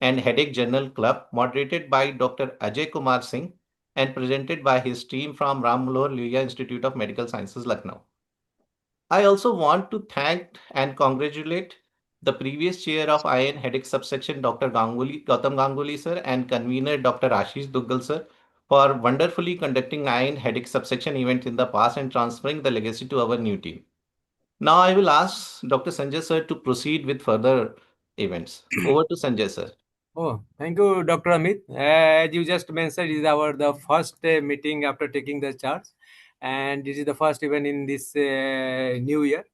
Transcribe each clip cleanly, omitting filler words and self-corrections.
and Headache Journal Club, moderated by Dr. Ajay Kumar Singh and presented by his team from Ram Manohar Lohia Institute of Medical Sciences, Lucknow. I also want to thank and congratulate the previous chair of IN Headache Subsection, Dr. Gautam Ganguly sir, and convener Dr. Ashish Duggal sir, for wonderfully conducting IN Headache Subsection events in the past and transferring the legacy to our new team. Now I will ask Dr. Sanjay sir to proceed with further events. Over to Sanjay sir. Oh, thank you, Dr. Amit. As you just mentioned, it is our the first meeting after taking the charge, and this is the first event in this new year.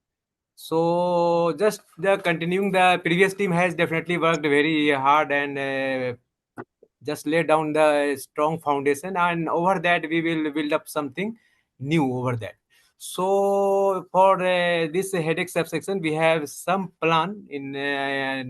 So, just the continuing, the previous team has definitely worked very hard and just lay down the strong foundation, and over that we will build up something new over that. So for this headache subsection we have some plan in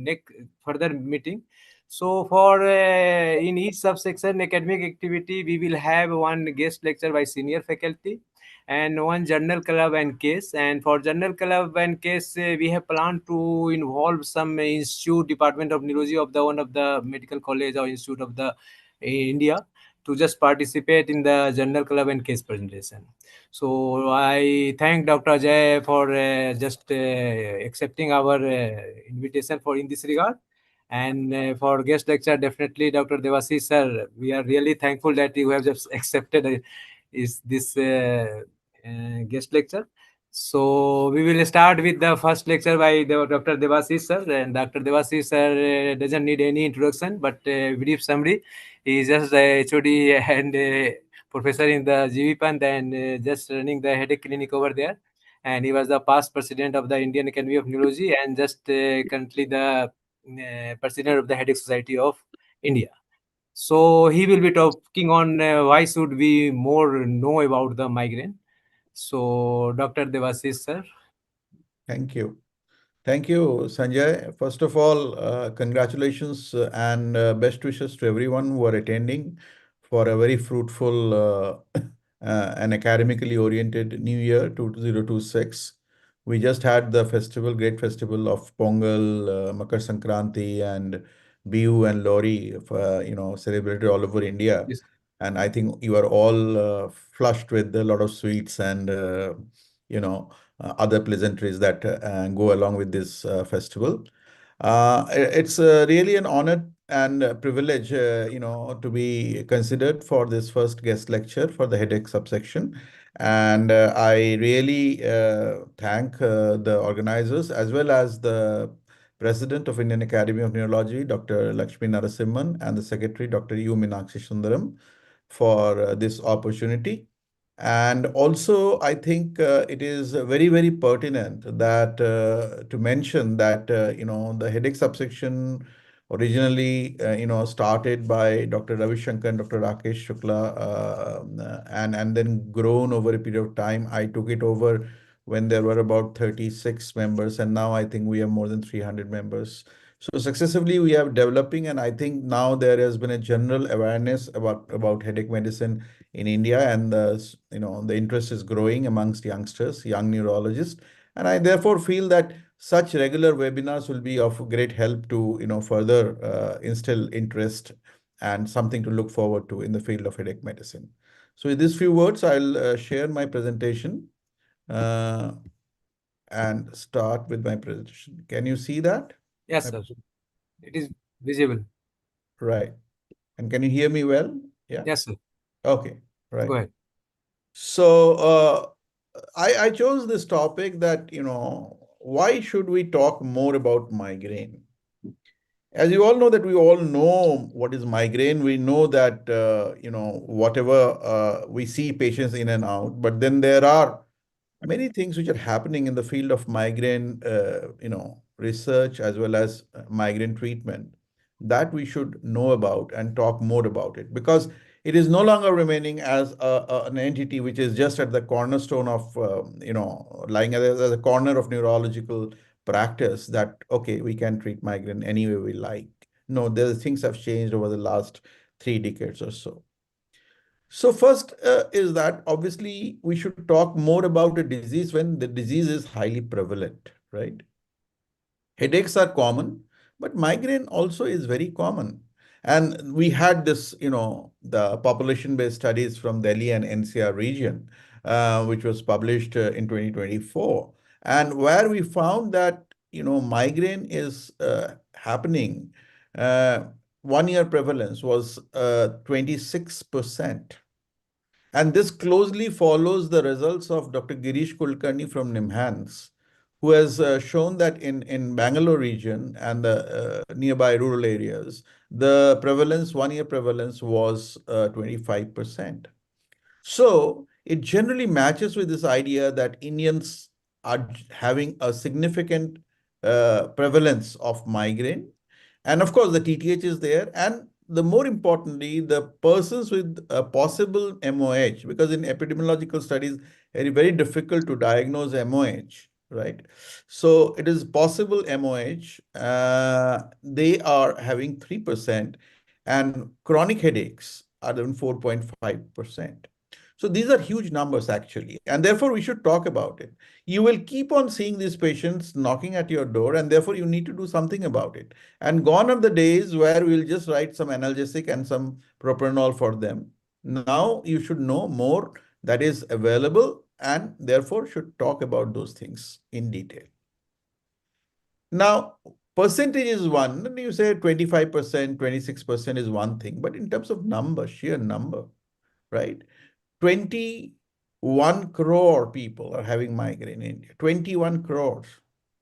next further meeting. So for in each subsection academic activity we will have one guest lecture by senior faculty and one journal club and case. And for journal club and case, we have planned to involve some institute department of neurology of the one of the medical college or institute of the India to just participate in the journal club and case presentation. So I thank Dr. Ajay for just accepting our invitation for in this regard. And for guest lecture, definitely Dr. Devasi sir, we are really thankful that you have just accepted is this guest lecture. So we will start with the first lecture by Dr. Devasi sir. And Dr. Devasi sir doesn't need any introduction, but brief summary. He is just a HOD and professor in the GV Pant and just running the headache clinic over there. And he was the past president of the Indian Academy of Neurology and just currently the president of the Headache Society of India. So he will be talking on why should we more know about the migraine. So Dr. Devashish sir. Thank you. Thank you, Sanjay. First of all, congratulations and best wishes to everyone who are attending for a very fruitful and academically oriented New Year 2026. We just had the festival, great festival of Pongal, Makar Sankranti, and Bihu and Lori, celebrated all over India. Yes. And I think you are all flushed with a lot of sweets and you know other pleasantries that go along with this festival. It's really an honor and a privilege, to be considered for this first guest lecture for the headache subsection. And I really thank the organizers as well as the President of Indian Academy of Neurology, Dr. Lakshmi Narasimhan, and the Secretary, Dr. U. Meenakshi Sundaram, for this opportunity. And also, I think it is very, very pertinent that to mention that the headache subsection originally started by Dr. Ravi Shankar and Dr. Rakesh Shukla, and then grown over a period of time. I took it over when there were about 36 members, and now I think we have more than 300 members. So successively we are developing, and I think now there has been a general awareness about headache medicine in India, and the interest is growing amongst youngsters, young neurologists, and I therefore feel that such regular webinars will be of great help to further instill interest and something to look forward to in the field of headache medicine. So with these few words, I'll share my presentation uh, and start with my presentation. Can you see that? Yes, sir. It is visible. Right. And can you hear me well? Yeah. Yes, sir. Okay. Right. Go ahead. So I chose this topic that, why should we talk more about migraine? As you all know that we all know what is migraine. We know that, whatever we see patients in and out, but then there are many things which are happening in the field of migraine, research as well as migraine treatment that we should know about and talk more about it, because it is no longer remaining as an entity which is just at the cornerstone of, lying as a corner of neurological practice that, okay, we can treat migraine any way we like. No, the things have changed over the last 3 decades or so. So first is that obviously we should talk more about a disease when the disease is highly prevalent, right? Headaches are common, But migraine also is very common. And we had this, the population-based studies from Delhi and NCR region, which was published in 2024, and where we found that, migraine is happening. Uh, 1 year prevalence was 26%. And this closely follows the results of Dr. Girish Kulkarni from NIMHANS, who has shown that in Bangalore region and the nearby rural areas, the prevalence, 1 year prevalence was 25%. So it generally matches with this idea that Indians are having a significant prevalence of migraine. And of course, the TTH is there. And the more importantly, the persons with a possible MOH, because in epidemiological studies, it is very difficult to diagnose MOH, right? So it is possible MOH. They are having 3%, and chronic headaches are even 4.5%. So these are huge numbers actually, and therefore we should talk about it. You will keep on seeing these patients knocking at your door, and therefore you need to do something about it. And gone are the days where we'll just write some analgesic and some propranolol for them. Now you should know more that is available, and therefore should talk about those things in detail. Now, percentage is one, and you say 25%, 26% is one thing, but in terms of number, sheer number, right? 21 crore people are having migraine in India. 21 crores.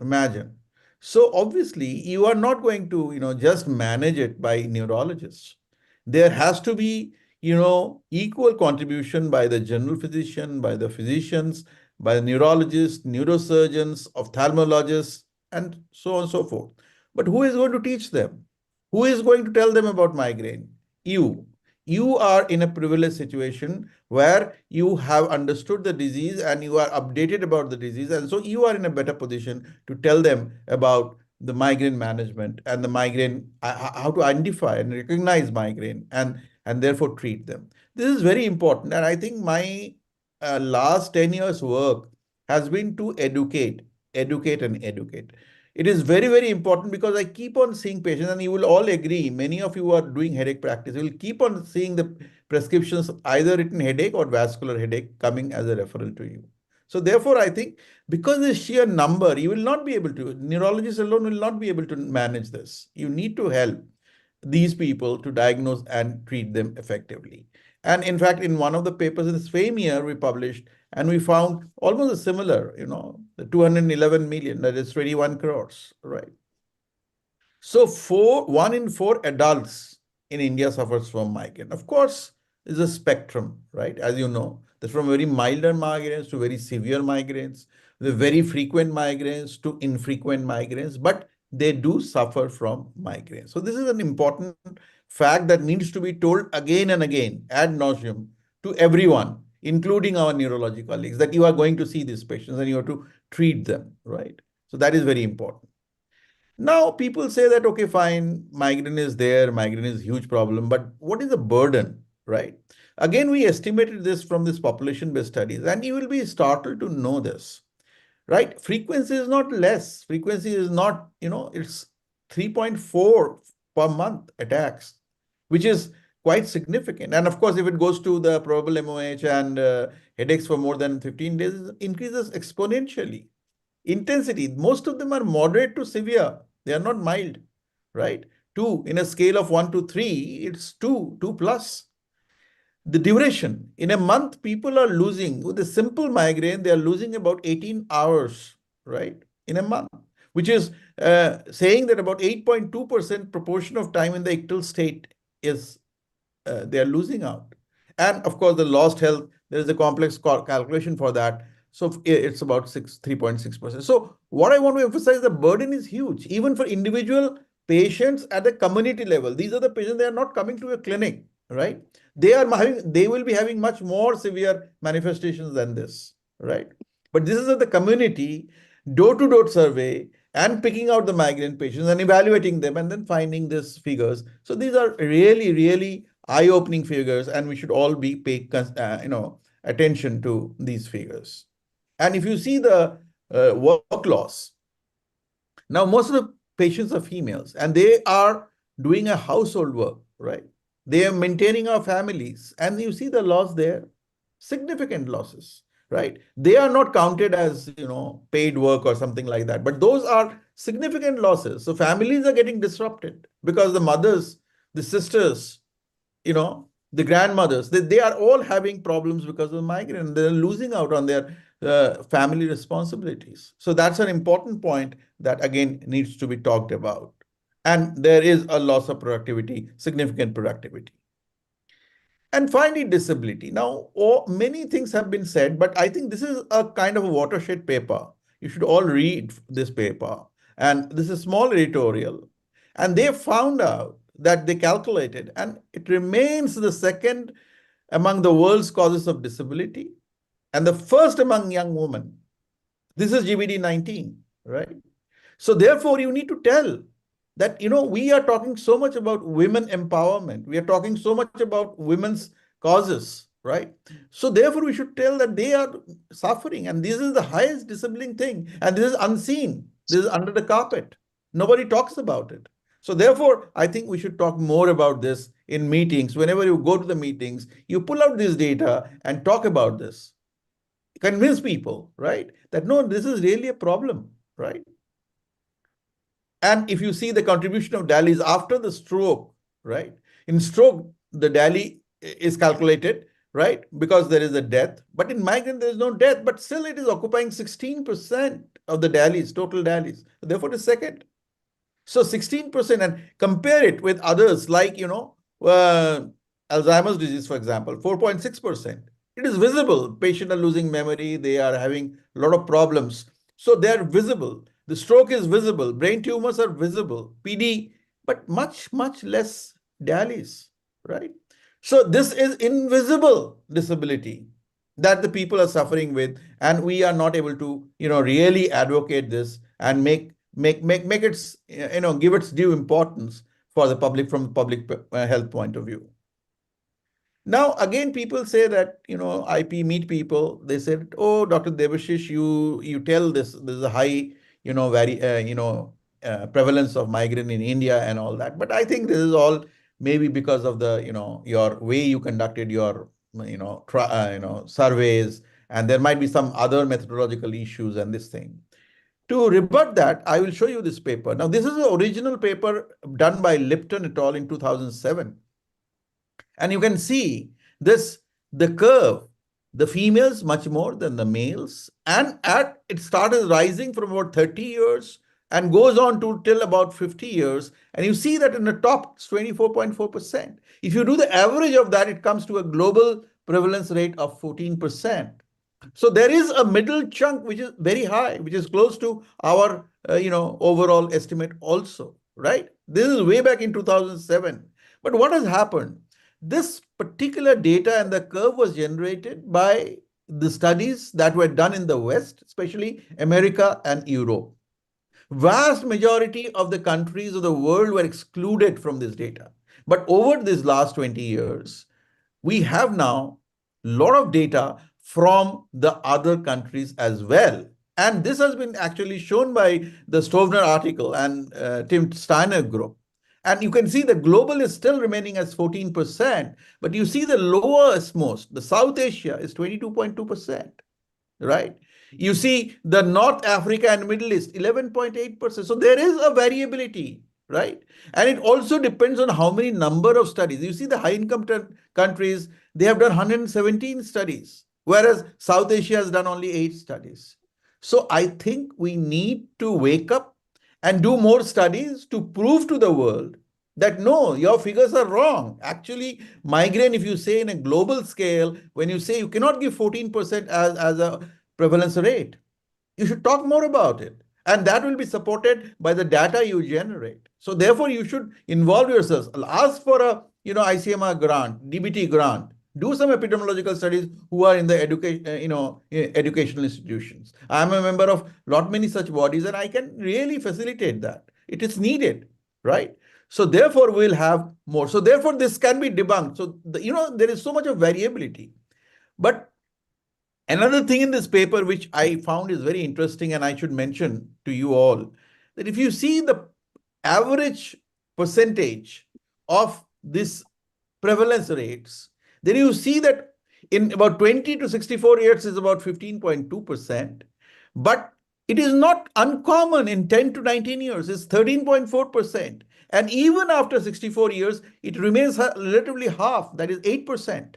Imagine. So obviously, you are not going to, just manage it by neurologists. There has to be, equal contribution by the general physician, by the physicians, by the neurologists, neurosurgeons, ophthalmologists, and so on and so forth. But who is going to teach them? Who is going to tell them about migraine? You are in a privileged situation where you have understood the disease and you are updated about the disease. And so you are in a better position to tell them about the migraine management and the migraine, how to identify and recognize migraine and therefore treat them. This is very important. And I think my last 10 years work has been to educate and educate. It is very, very important because I keep on seeing patients, and you will all agree, many of you who are doing headache practice will keep on seeing the prescriptions, either written headache or vascular headache, coming as a referral to you. So therefore, I think because the sheer number, you will not be able to, neurologists alone will not be able to manage this. You need to help these people to diagnose and treat them effectively. And in fact, in one of the papers in the same year, we published and we found almost a similar, the 211 million, that is 21 crores, right? So 1 in 4 adults in India suffers from migraine. Of course, is a spectrum, right? As you know, there's from very milder migraines to very severe migraines, the very frequent migraines to infrequent migraines, but they do suffer from migraines. So this is an important fact that needs to be told again and again ad nauseum to everyone, including our neurology colleagues, that you are going to see these patients and you have to treat them, right? So that is very important. Now, people say that, okay, fine, migraine is there, migraine is a huge problem, but what is the burden, right? Again, we estimated this from this population-based studies, and you will be startled to know this, right? Frequency is not less. Frequency is not, it's 3.4 per month attacks, which is quite significant. And of course, if it goes to the probable MOH and headaches for more than 15 days, it increases exponentially. Intensity, most of them are moderate to severe. They are not mild, right? Two, in a scale of 1 to 3, it's two plus. The duration, in a month, people are losing, with a simple migraine, they are losing about 18 hours, right? In a month, which is saying that about 8.2% proportion of time in the ictal state is they are losing out. And of course, the lost health, there is a complex calculation for that. So it's about 3.6%. So what I want to emphasize, the burden is huge, even for individual patients at the community level. These are the patients, they are not coming to a clinic, right? They will be having much more severe manifestations than this, right? But this is at the community, door-to-door survey, and picking out the migraine patients and evaluating them and then finding these figures. So these are really, really eye-opening figures, and we should all be pay attention to these figures. And if you see the work loss, now most of the patients are females and they are doing a household work, right? They are maintaining our families. And you see the loss there, significant losses, right? They are not counted as, paid work or something like that, but those are significant losses. So families are getting disrupted because the mothers, the sisters, the grandmothers, they are all having problems because of migraine. They're losing out on their family responsibilities. So that's an important point that again needs to be talked about. And there is a loss of productivity, significant productivity. And finally, disability. Now, many things have been said, but I think this is a kind of a watershed paper. You should all read this paper. And this is a small editorial. And they found out that they calculated, and it remains the second among the world's causes of disability and the first among young women. This is GBD 19, right? So therefore, you need to tell that, we are talking so much about women empowerment. We are talking so much about women's causes, right? So therefore, we should tell that they are suffering. And this is the highest disabling thing. And this is unseen. This is under the carpet. Nobody talks about it. So therefore, I think we should talk more about this in meetings. Whenever you go to the meetings, you pull out this data and talk about this. Convince people, right? That no, this is really a problem, right? And if you see the contribution of DALIs after the stroke, right? In stroke, the DALI is calculated, right? Because there is a death. But in migraine, there is no death, but still it is occupying 16% of the DALIs, total DALIs. Therefore, it is second. So 16%, and compare it with others like, Alzheimer's disease, for example, 4.6%. It is visible. Patients are losing memory. They are having a lot of problems. So they are visible. The stroke is visible. Brain tumors are visible. PD, but much, much less DALIs, right? So this is invisible disability that the people are suffering with, and we are not able to, really advocate this and make its, give its due importance for the public from the public health point of view. Now, again, people say that, IP meet people. They said, "Oh, Dr. Devashish, you tell this. There's a high, very, prevalence of migraine in India and all that." But I think this is all maybe because of the, your way you conducted your, surveys, and there might be some other methodological issues and this thing. To rebut that, I will show you this paper. Now, this is the original paper done by Lipton et al. In 2007. And you can see this, the curve, the females much more than the males. And it started rising from about 30 years and goes on to till about 50 years. And you see that in the top, it's 24.4%. If you do the average of that, it comes to a global prevalence rate of 14%. So there is a middle chunk which is very high, which is close to our overall estimate also, right? This is way back in 2007. But what has happened? This particular data and the curve was generated by the studies that were done in the West, especially America and Europe. Vast majority of the countries of the world were excluded from this data. But over these last 20 years, we have now a lot of data from the other countries as well. And this has been actually shown by the Stovner article and Tim Steiner group. And you can see the global is still remaining as 14%, but you see the lowest most, the South Asia is 22.2%, right? You see the North Africa and Middle East, 11.8%. So there is a variability, right? And it also depends on how many number of studies. You see the high income countries, they have done 117 studies, whereas South Asia has done only 8 studies. So I think we need to wake up and do more studies to prove to the world that no, your figures are wrong. Actually, migraine, if you say in a global scale, when you say you cannot give 14% as a prevalence rate, you should talk more about it. And that will be supported by the data you generate. So therefore, you should involve yourselves. Ask for a ICMR grant, DBT grant. Do some epidemiological studies who are in the educational institutions. I am a member of lot many such bodies, and I can really facilitate that. It is needed, right? So therefore, we'll have more. So therefore, this can be debunked. So there is so much of variability. But another thing in this paper which I found is very interesting, and I should mention to you all, that if you see the average percentage of this prevalence rates, then you see that in about 20 to 64 years is about 15.2%, but it is not uncommon in 10 to 19 years, it's 13.4%. And even after 64 years, it remains relatively half, that is 8%.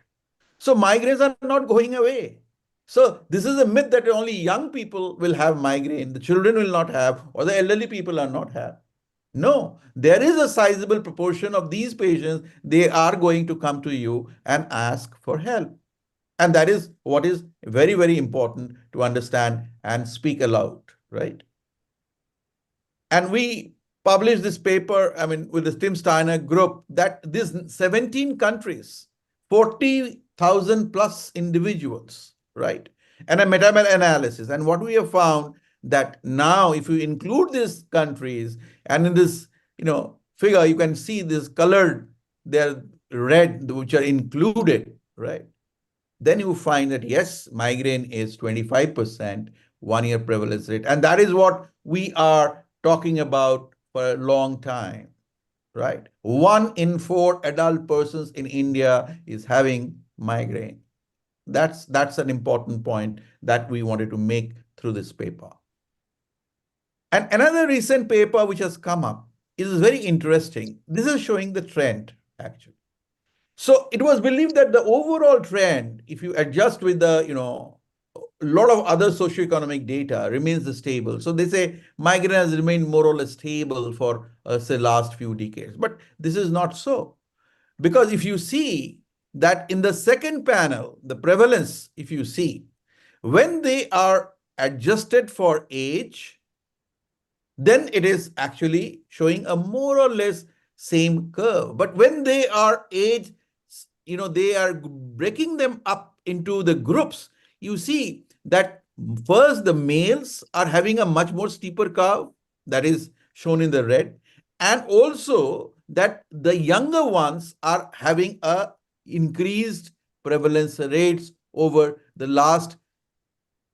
So migraines are not going away. So this is a myth that only young people will have migraine, the children will not have, or the elderly people are not have. No, there is a sizable proportion of these patients, they are going to come to you and ask for help. And that is what is very, very important to understand and speak aloud, right? And we published this paper, I mean, with the Tim Steiner group, that these 17 countries, 40,000 plus individuals, right? And a meta-analysis. And what we have found that now, if you include these countries, and in this, figure, you can see this colored, they're red, which are included, right? Then you find that yes, migraine is 25% 1 year prevalence rate. And that is what we are talking about for a long time, right? 1 in 4 adult persons in India is having migraine. That's an important point that we wanted to make through this paper. And another recent paper which has come up is very interesting. This is showing the trend, actually. So it was believed that the overall trend, if you adjust with the, a lot of other socioeconomic data, remains stable. So they say migraine has remained more or less stable for, say, last few decades. But this is not so. Because if you see that in the second panel, the prevalence, if you see, when they are adjusted for age, then it is actually showing a more or less same curve. But when they are age, they are breaking them up into the groups, you see that first the males are having a much more steeper curve, that is shown in the red, and also that the younger ones are having a increased prevalence rates over the last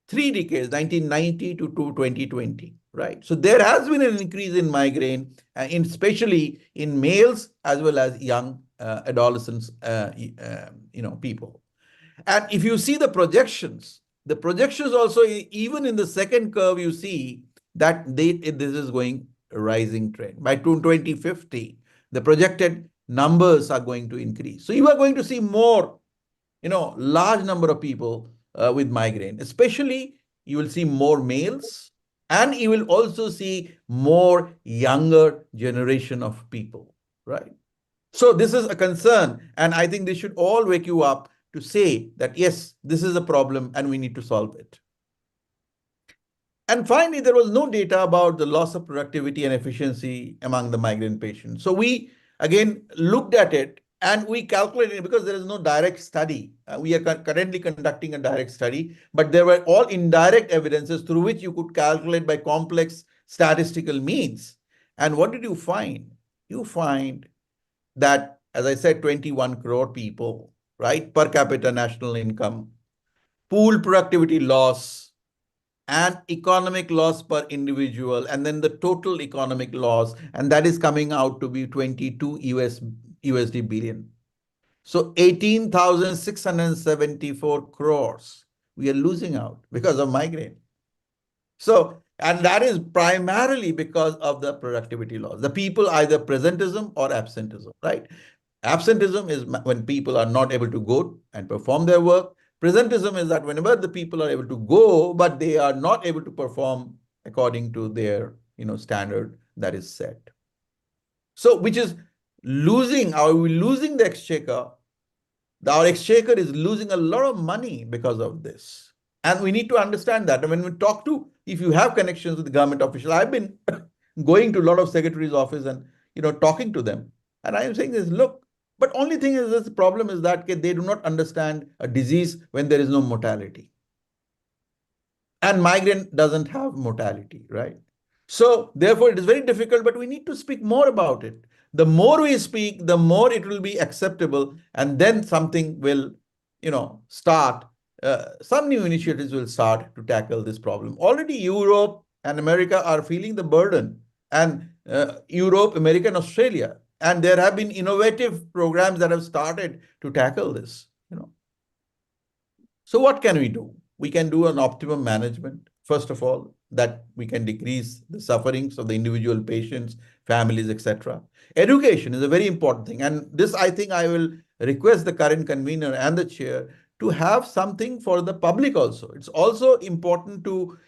3 decades, 1990 to 2020, right? So there has been an increase in migraine, especially in males as well as young adolescents, people. And if you see the projections also, even in the second curve, you see that this is going a rising trend. By 2050, the projected numbers are going to increase. So you are going to see more, large number of people with migraine. Especially, you will see more males, and you will also see more younger generation of people, right? So this is a concern, and I think this should all wake you up to say that, yes, this is a problem and we need to solve it. And finally, there was no data about the loss of productivity and efficiency among the migraine patients. So we, again, looked at it and we calculated it because there is no direct study. We are currently conducting a direct study, but there were all indirect evidences through which you could calculate by complex statistical means. And what did you find? You find that, as I said, 21 crore people, right? Per capita national income, pool productivity loss, and economic loss per individual, and then the total economic loss, and that is coming out to be 22 USD billion. So 18,674 crores we are losing out because of migraine. So, and that is primarily because of the productivity loss. The people either presentism or absenteeism, right? Absenteeism is when people are not able to go and perform their work. Presentism is that whenever the people are able to go, but they are not able to perform according to their, standard that is set. So, which is are we losing the exchequer? Our exchequer is losing a lot of money because of this. And we need to understand that. And when we talk to, if you have connections with the government officials, I've been going to a lot of secretaries' office and, talking to them. And I am saying this, look, but only thing is this problem is that they do not understand a disease when there is no mortality. And migraine doesn't have mortality, right? So therefore, it is very difficult, but we need to speak more about it. The more we speak, the more it will be acceptable, and then something will, start. Some new initiatives will start to tackle this problem. Already Europe and America are feeling the burden, and Europe, America, and Australia. And there have been innovative programs that have started to tackle this. So what can we do? We can do an optimum management. First of all, that we can decrease the sufferings of the individual patients, families, etc. Education is a very important thing. And this, I think I will request the current convener and the chair to have something for the public also. It's also important to,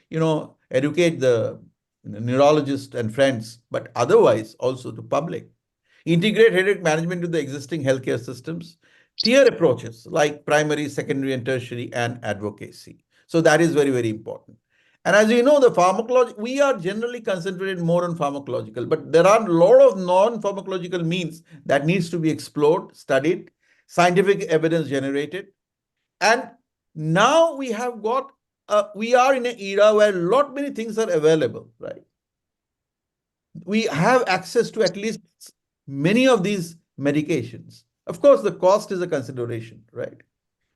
educate the neurologist and friends, but otherwise also to public. Integrate headache management with the existing healthcare systems. Tier approaches like primary, secondary, and tertiary, and advocacy. So that is very, very important. And as you know, the pharmacology, we are generally concentrated more on pharmacological, but there are a lot of non-pharmacological means that needs to be explored, studied, scientific evidence generated. And now we have got, we are in an era where a lot many things are available, right? We have access to at least many of these medications. Of course, the cost is a consideration, right?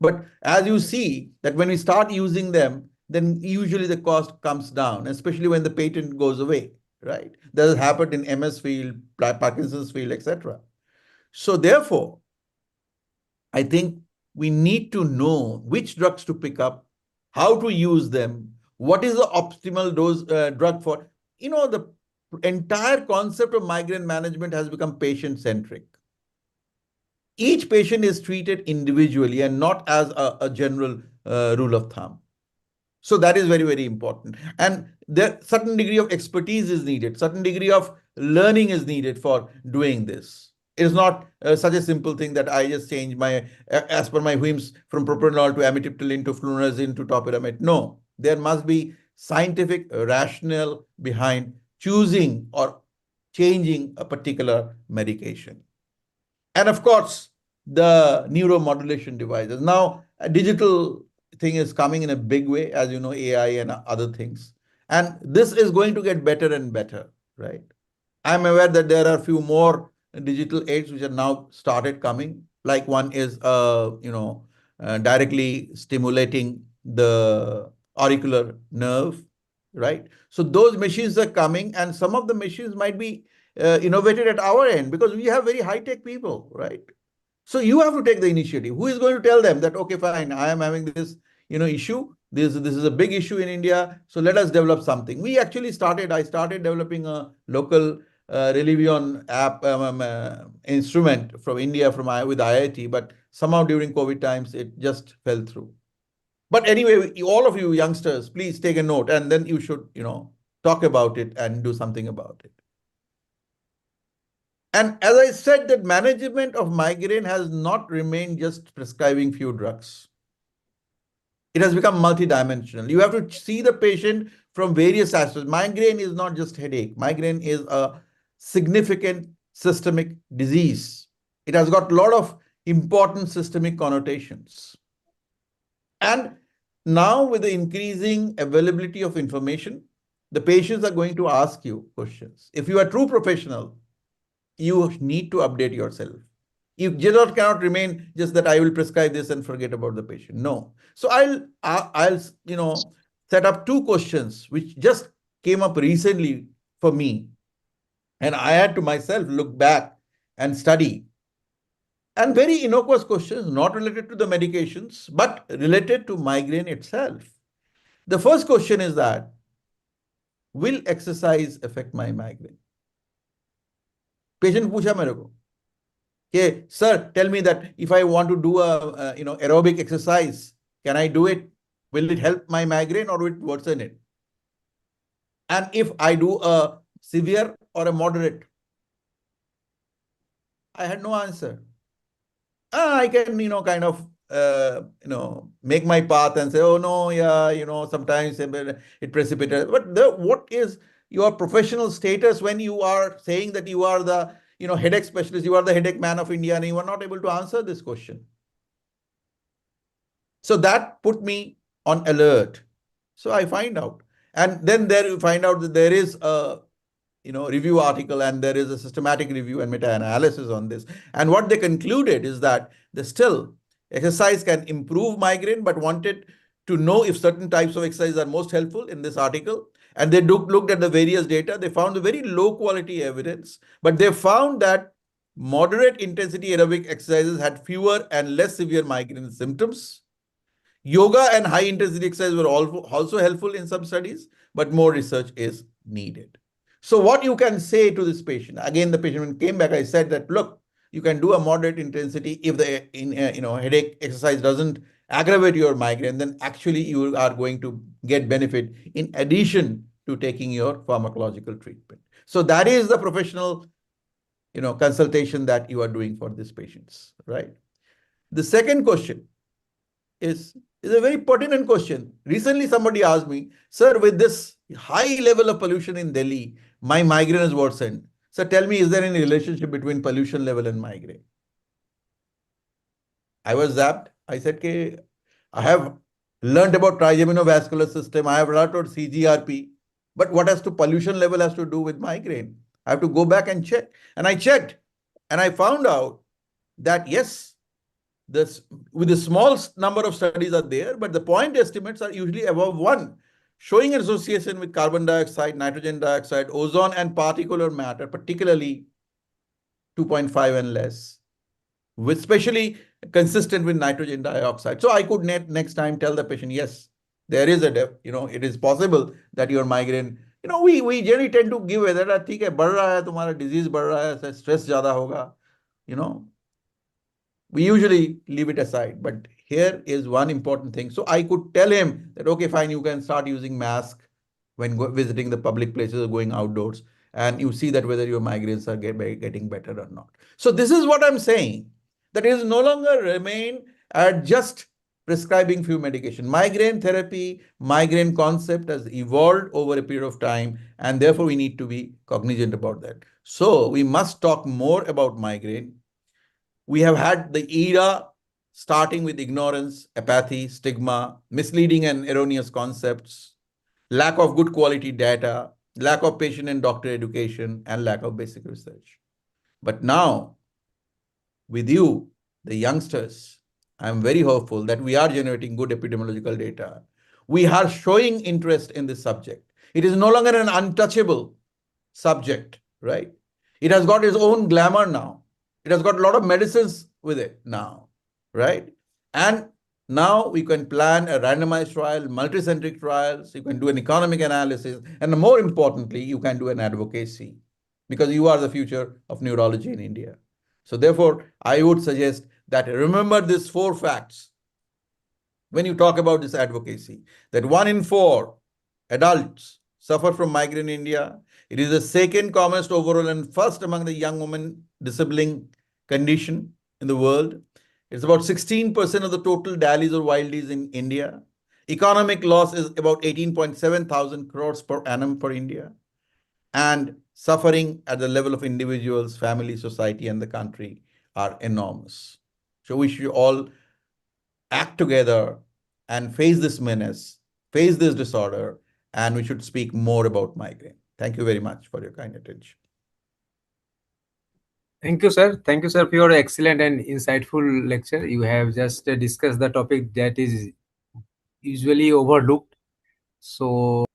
But as you see that when we start using them, then usually the cost comes down, especially when the patent goes away, right? That has happened in MS field, Parkinson's field, etc. So therefore, I think we need to know which drugs to pick up, how to use them, what is the optimal dose drug for. The entire concept of migraine management has become patient-centric. Each patient is treated individually and not as a general rule of thumb. So that is very, very important. And there certain degree of expertise is needed, certain degree of learning is needed for doing this. It is not such a simple thing that I just change my, as per my whims, from propranolol to amitriptyline to flunarizine to topiramate. No, there must be scientific rationale behind choosing or changing a particular medication. And of course, the neuromodulation devices. Now, a digital thing is coming in a big way, as you know, AI and other things. And this is going to get better and better, right? I'm aware that there are a few more digital aids which are now started coming. Like one is, directly stimulating the auricular nerve, right? So those machines are coming, and some of the machines might be innovated at our end because we have very high-tech people, right? So you have to take the initiative. Who is going to tell them that, okay, fine, I am having this, issue. This is a big issue in India. So let us develop something. I started developing a local Relivion app instrument from India with IIT, but somehow during COVID times, it just fell through. But anyway, all of you youngsters, please take a note, and then you should, talk about it and do something about it. And as I said, that management of migraine has not remained just prescribing few drugs. It has become multidimensional. You have to see the patient from various aspects. Migraine is not just headache. Migraine is a significant systemic disease. It has got a lot of important systemic connotations. And now with the increasing availability of information, the patients are going to ask you questions. If you are a true professional, you need to update yourself. You just cannot remain just that I will prescribe this and forget about the patient. No. So I'll set up two questions which just came up recently for me. And I had to myself look back and study. And very innocuous questions, not related to the medications, but related to migraine itself. The first question is that, will exercise affect my migraine? Patient पूछा मेरे को, okay, sir, tell me that if I want to do a aerobic exercise, can I do it? Will it help my migraine or will it worsen it? And if I do a severe or a moderate, I had no answer. I can, kind of, make my path and say, oh no, yeah, sometimes it precipitates. But what is your professional status when you are saying that you are the, headache specialist, you are the headache man of India, and you are not able to answer this question? So that put me on alert. So I find out. And then there you find out that there is a review article and there is a systematic review and meta-analysis on this. And what they concluded is that still exercise can improve migraine, but wanted to know if certain types of exercise are most helpful in this article. And they looked at the various data. They found a very low quality evidence, but they found that moderate intensity aerobic exercises had fewer and less severe migraine symptoms. Yoga and high intensity exercise were also helpful in some studies, but more research is needed. So, what you can say to this patient, again, the patient came back, I said that, look, you can do a moderate intensity if the headache exercise doesn't aggravate your migraine, then actually you are going to get benefit in addition to taking your pharmacological treatment. So that is the professional consultation that you are doing for these patients, right? The second question is is a very pertinent question. Recently, somebody asked me, sir, with this high level of pollution in Delhi, my migraine has worsened. So tell me, is there any relationship between pollution level and migraine? I was zapped. I said, okay, I have learned about trigeminal system. I have learned about CGRP. But what has to pollution level has to do with migraine? I have to go back and check. And I checked and I found out that yes, this with a small number of studies are there, but the point estimates are usually above 1, showing an association with carbon dioxide, nitrogen dioxide, ozone, and particulate matter, particularly 2.5 and less, with especially consistent with nitrogen dioxide. So I could next time tell the patient, yes, there is it is possible that your migraine, we generally tend to give it that, ठीक है, बढ़ रहा है तुम्हारा disease बढ़ रहा है, stress ज़्यादा होगा, you know, we usually leave it aside. But here is one important thing. So I could tell him that, okay, fine, you can start using mask when visiting the public places or going outdoors. And you see that whether your migraines are getting better or not. So this is what I'm saying, that it is no longer remain at just prescribing few medication. Migraine therapy, migraine concept has evolved over a period of time, and therefore we need to be cognizant about that. So we must talk more about migraine. We have had the era starting with ignorance, apathy, stigma, misleading and erroneous concepts, lack of good quality data, lack of patient and doctor education, and lack of basic research. But now, with you, the youngsters, I'm very hopeful that we are generating good epidemiological data. We are showing interest in this subject. It is no longer an untouchable subject, right? It has got its own glamour now. It has got a lot of medicines with it now, right? And now we can plan a randomized trial, multicentric trials, you can do an economic analysis, and more importantly, you can do an advocacy because you are the future of neurology in India. So therefore, I would suggest that remember these 4 facts when you talk about this advocacy, that 1 in 4 adults suffer from migraine in India. It is the second commonest overall and first among the young women disabling condition in the world. It's about 16% of the total DALYs or wildies in India. Economic loss is about 18.7 thousand crores per annum for India. And suffering at the level of individuals, family, society, and the country are enormous. So we should all act together and face this menace, face this disorder, and we should speak more about migraine. Thank you very much for your kind attention. Thank you, sir. Thank you, sir, for your excellent and insightful lecture. You have just discussed the topic that is usually overlooked. So,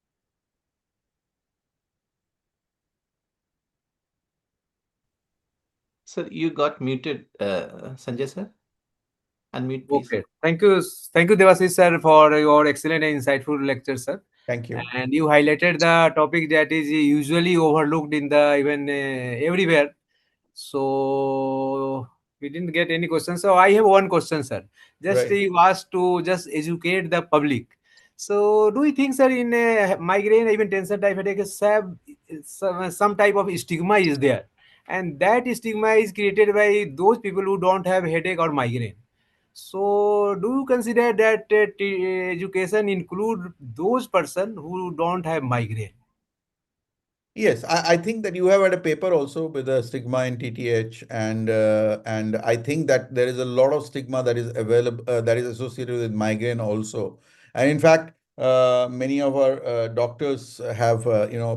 Sir, you got muted, Sanjay sir. Unmute, please. okay. Thank you, Devashish sir, for your excellent and insightful lecture, sir. Thank you. And you highlighted the topic that is usually overlooked in the even everywhere. So we didn't get any questions. So I have one question, sir. Just Right. you asked to just educate the public. So do you think, sir, in migraine, even tension type headache, some type of stigma is there, and that stigma is created by those people who don't have headache or migraine. So do you consider that education include those person who don't have migraine? Yes, I think that you have had a paper also with a stigma in TTH, and I think that there is a lot of stigma that is available that is associated with migraine also. And in fact, many of our doctors have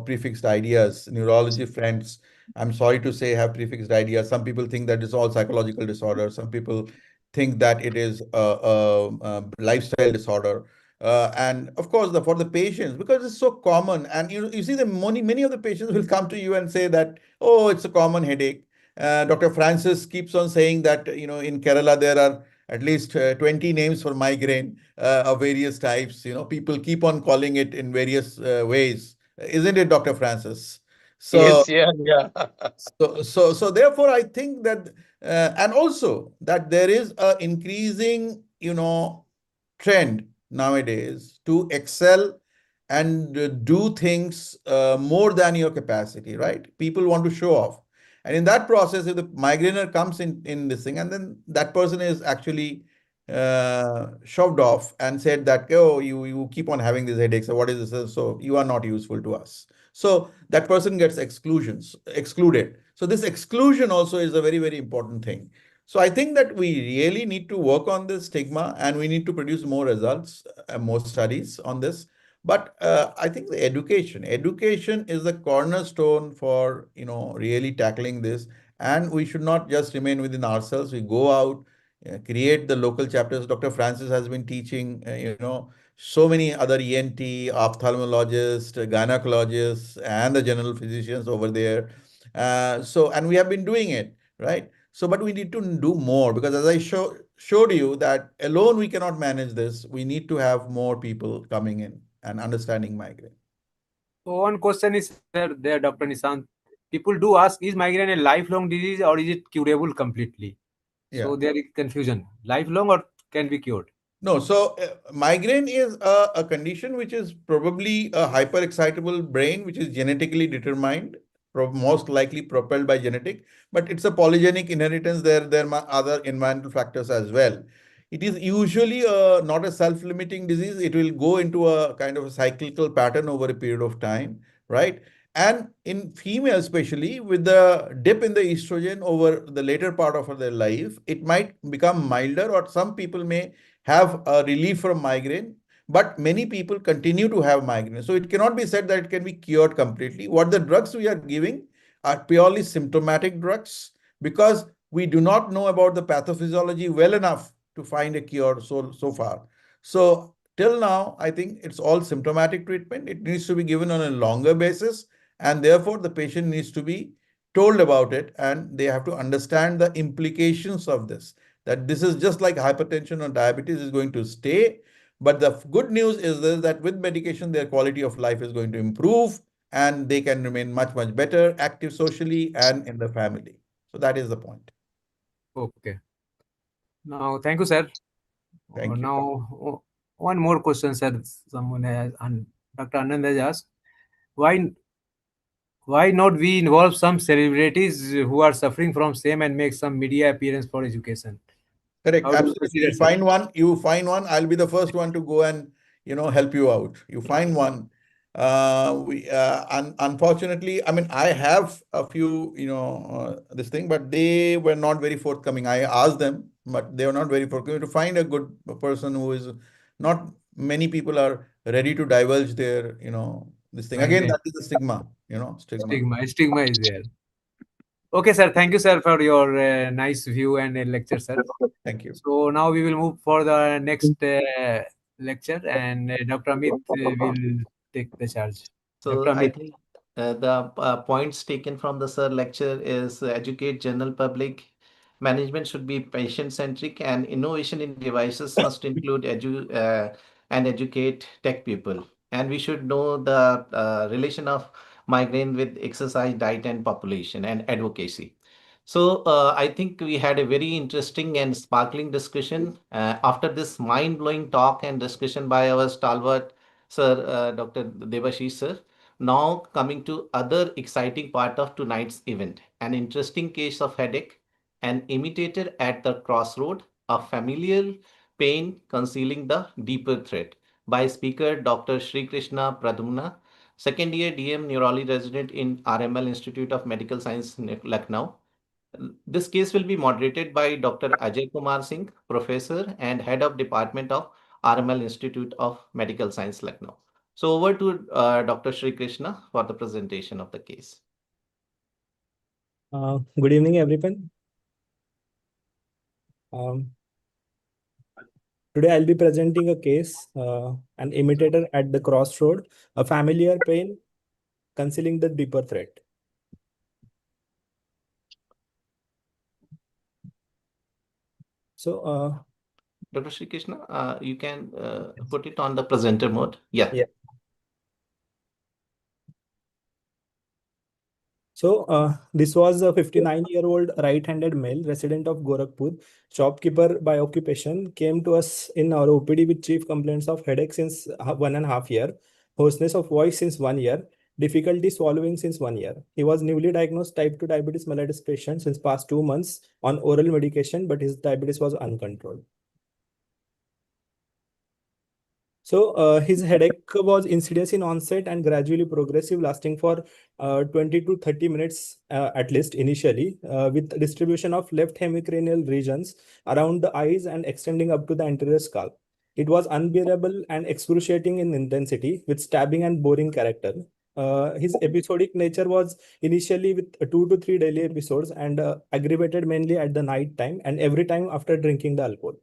prefixed ideas. Neurology friends, I'm sorry to say, have prefixed ideas. Some people think that it's all psychological disorder. Some people think that it is a lifestyle disorder. And of course, for the patients, because it's so common, and you see the many of the patients will come to you and say that, oh, it's a common headache. Dr. Francis keeps on saying that, in Kerala there are at least 20 names for migraine of various types. People keep on calling it in various ways, isn't it, Dr. Francis? So, Yes, yeah, yeah. so therefore, I think that, and also that there is a increasing, trend nowadays to excel and do things more than your capacity, right? People want to show off. And in that process, if the migrainer comes in this thing, and then that person is actually shoved off and said that, oh, you keep on having these headaches. So what is this? So you are not useful to us. So that person gets excluded. So this exclusion also is a very, very important thing. So I think that we really need to work on this stigma, and we need to produce more results, more studies on this. But I think the education is the cornerstone for, really tackling this. And we should not just remain within ourselves. We go out, create the local chapters. Dr. Francis has been teaching, so many other ENT, ophthalmologists, gynecologists, and the general physicians over there. And we have been doing it, right? So, but we need to do more, because as I showed you that alone we cannot manage this. We need to have more people coming in and understanding migraine. So one question is, sir, there, Dr. Nishant. People do ask, is migraine a lifelong disease or is it curable completely? Yeah. So there is confusion. Lifelong or can be cured? No, so migraine is a condition which is probably a hyperexcitable brain, which is genetically determined, most likely propelled by genetic, but it's a polygenic inheritance. There are other environmental factors as well. It is usually not a self-limiting disease. It will go into a kind of a cyclical pattern over a period of time, right? And in females, especially with the dip in the estrogen over the later part of their life, it might become milder, or some people may have a relief from migraine, but many people continue to have migraine. So it cannot be said that it can be cured completely. What the drugs we are giving are purely symptomatic drugs, because we do not know about the pathophysiology well enough to find a cure so far. So till now, I think it's all symptomatic treatment. It needs to be given on a longer basis, and therefore the patient needs to be told about it, and they have to understand the implications of this, that this is just like hypertension or diabetes is going to stay. But the good news is this, that with medication, their quality of life is going to improve, and they can remain much, much better, active socially and in the family. So that is the point. Okay. Now, thank you, sir. Thank you. Now, one more question, sir. Someone has, Dr. Anand has asked, why why not we involve some celebrities who are suffering from same and make some media appearance for education? Correct. How do you Absolutely. consider, sir? You find one, I'll be the first one to go and, help you out. You find one. Unfortunately, I mean, I have a few, this thing, but they were not very forthcoming. I asked them, but they were not very forthcoming to find a good person who is not many people are ready to divulge their, this thing. Again, Migraine. that is the stigma, stigma. Stigma is there. Okay, sir. Thank you, sir, for your nice view and lecture, sir. Thank you. So now we will move for the next lecture, and Dr. Amit will take the charge. Dr. So I Amit. think the points taken from the sir lecture is educate general public. Management should be patient centric, and innovation in devices must include and educate tech people. And we should know the relation of migraine with exercise, diet, and population and advocacy. So I think we had a very interesting and sparkling discussion. After this mind-blowing talk and discussion by our stalwart sir, Dr. Devashish sir. Now coming to other exciting part of tonight's event, an interesting case of headache, an imitator at the crossroad, a familial pain concealing the deeper threat by speaker Dr. Sri Krishna Pradhumna, second year DM neurology resident in RML Institute of Medical Science, Lucknow. This case will be moderated by Dr. Ajay Kumar Singh, Professor and Head of Department of RML Institute of Medical Science, Lucknow. So over to Dr. Sri Krishna for the presentation of the case. Good evening, everyone. Um, Today, I'll be presenting a case, an imitator at the crossroad, a familiar pain concealing the deeper threat. So, Dr. Sri Krishna, you can put it on the presenter mode. Yeah. yeah. So, this was a 59-year-old right-handed male resident of Gorakhpur, shopkeeper by occupation, came to us in our OPD with chief complaints of headache since 1.5 years, hoarseness of voice since 1 year, difficulty swallowing since 1 year. He was newly diagnosed type 2 diabetes mellitus patient since past 2 months on oral medication, but his diabetes was uncontrolled. So his headache was insidious in onset and gradually progressive, lasting for 20 to 30 minutes at least initially, with distribution of left hemicranial regions around the eyes and extending up to the anterior scalp. It was unbearable and excruciating in intensity, with stabbing and boring character. His episodic nature was initially with 2 to 3 daily episodes and aggravated mainly at the night time and every time after drinking the alcohol.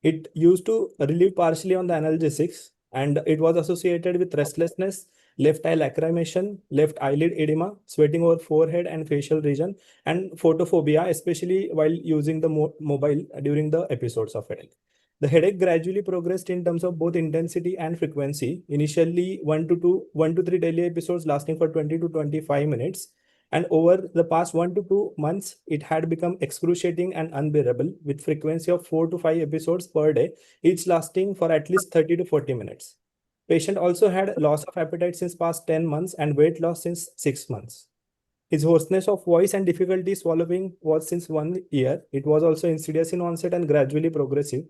It used to relieve partially on the analgesics, and it was associated with restlessness, left eye lacrimation, left eyelid edema, sweating over forehead and facial region, and photophobia, especially while using the mobile during the episodes of headache. The headache gradually progressed in terms of both intensity and frequency. Initially, 1 to 3 daily episodes lasting for 20 to 25 minutes, and over the past 1 to 2 months, it had become excruciating and unbearable with frequency of 4 to 5 episodes per day, each lasting for at least 30 to 40 minutes. Patient also had loss of appetite since past 10 months and weight loss since 6 months. His hoarseness of voice and difficulty swallowing was since 1 year. It was also insidious in onset and gradually progressive.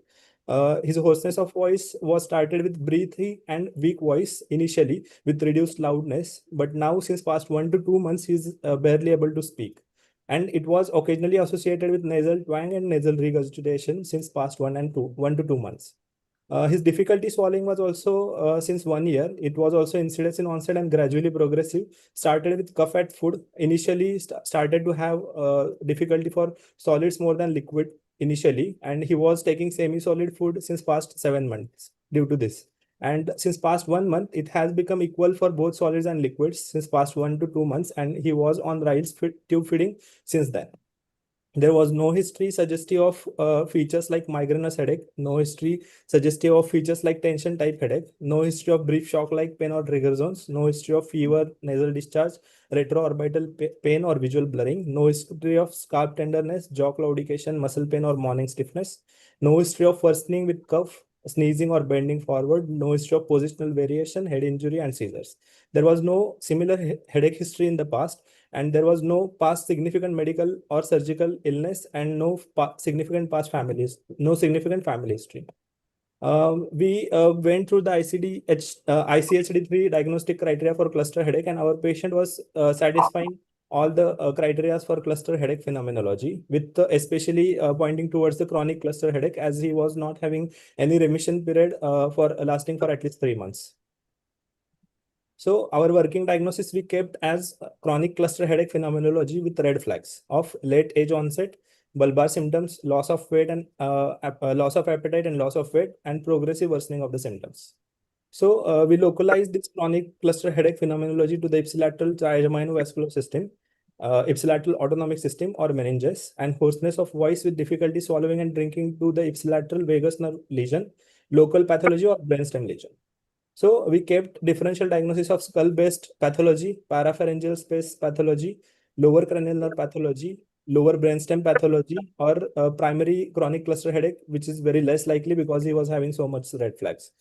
His hoarseness of voice was started with breathy and weak voice initially with reduced loudness, but now since past 1 to 2 months, he's barely able to speak. And it was occasionally associated with nasal twang and nasal regurgitation since past 1 to 2 months. His difficulty swallowing was also since 1 year. It was also insidious in onset and gradually progressive. Started with cough at food. Initially started to have difficulty for solids more than liquid initially, and he was taking semi-solid food since past 7 months due to this. And since past 1 month, it has become equal for both solids and liquids since past 1 to 2 months, and he was on Riles tube feeding since then. There was no history suggestive of features like migrainous headache, no history suggestive of features like tension type headache, no history of brief shock like pain or trigger zones, no history of fever, nasal discharge, retroorbital pain or visual blurring, no history of scalp tenderness, jaw claudication, muscle pain or morning stiffness, no history of worsening with cough, sneezing or bending forward, no history of positional variation, head injury and seizures. There was no similar headache history in the past, and there was no past significant medical or surgical illness and no significant family history. We went through the ICHD3 diagnostic criteria for cluster headache, and our patient was satisfying all the criteria for cluster headache phenomenology, with especially pointing towards the chronic cluster headache, as he was not having any remission period for lasting for at least 3 months. So our working diagnosis we kept as chronic cluster headache phenomenology with red flags of late age onset, bulbar symptoms, loss of weight and loss of appetite and loss of weight, and progressive worsening of the symptoms. So we localized this chronic cluster headache phenomenology to the ipsilateral trigeminal system, ipsilateral autonomic system or meninges, and hoarseness of voice with difficulty swallowing and drinking to the ipsilateral vagus nerve lesion, local pathology or brainstem lesion. So we kept differential diagnosis of skull-based pathology, parapharyngeal space pathology, lower cranial nerve pathology, lower brainstem pathology, or primary chronic cluster headache, which is very less likely because he was having so much red flags.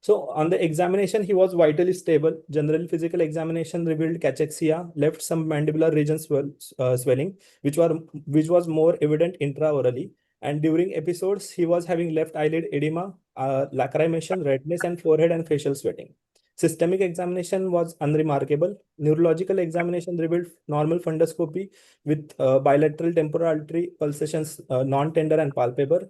So on the examination, he was vitally stable. General physical examination revealed cachexia, left some mandibular region swelling, which was more evident intraorally. And during episodes, he was having left eyelid edema, lacrimation, redness, and forehead and facial sweating. Systemic examination was unremarkable. Neurological examination revealed normal fundoscopy with bilateral temporal artery pulsations non-tender and palpable.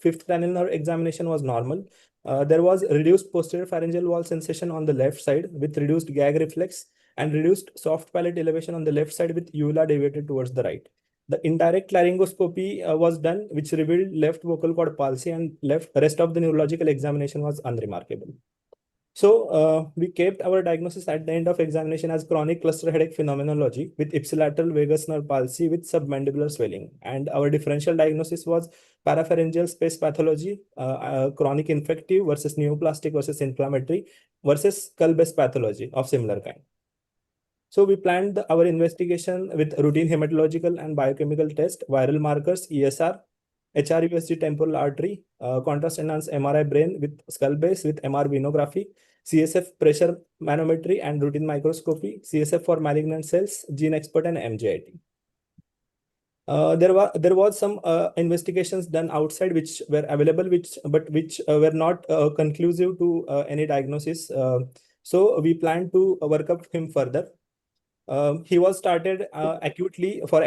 Fifth cranial nerve examination was normal. There was reduced posterior pharyngeal wall sensation on the left side with reduced gag reflex and reduced soft palate elevation on the left side with uvula deviated towards the right. The indirect laryngoscopy was done, which revealed left vocal cord palsy, and rest of the neurological examination was unremarkable. So we kept our diagnosis at the end of examination as chronic cluster headache phenomenology with ipsilateral vagus nerve palsy with submandibular swelling. And our differential diagnosis was parapharyngeal space pathology, chronic infective versus neoplastic versus inflammatory versus skull-based pathology of similar kind. So we planned our investigation with routine hematological and biochemical test, viral markers, ESR, HRUSG temporal artery, contrast enhanced MRI brain with skull base with MR venography, CSF pressure manometry and routine microscopy, CSF for malignant cells, gene expert and MGIT. There was some investigations done outside which were available, which were not conclusive to any diagnosis. So we plan to work up him further. He was started acutely for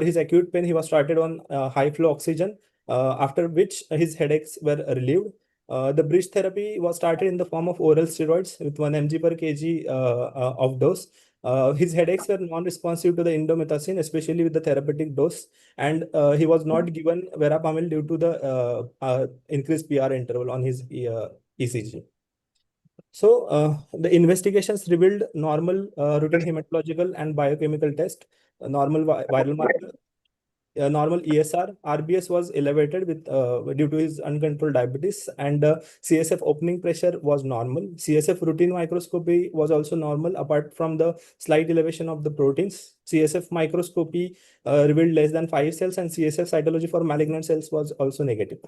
his acute pain. He was started on high flow oxygen, after which his headaches were relieved. The bridge therapy was started in the form of oral steroids with 1 mg per kg of dose. His headaches were non-responsive to the indomethacin, especially with the therapeutic dose, and he was not given verapamil due to the increased PR interval on his ECG. So the investigations revealed normal routine hematological and biochemical test, normal viral marker, normal ESR. RBS was elevated with due to his uncontrolled diabetes, and CSF opening pressure was normal. CSF routine microscopy was also normal, apart from the slight elevation of the proteins. CSF microscopy revealed less than 5 cells, and CSF cytology for malignant cells was also negative.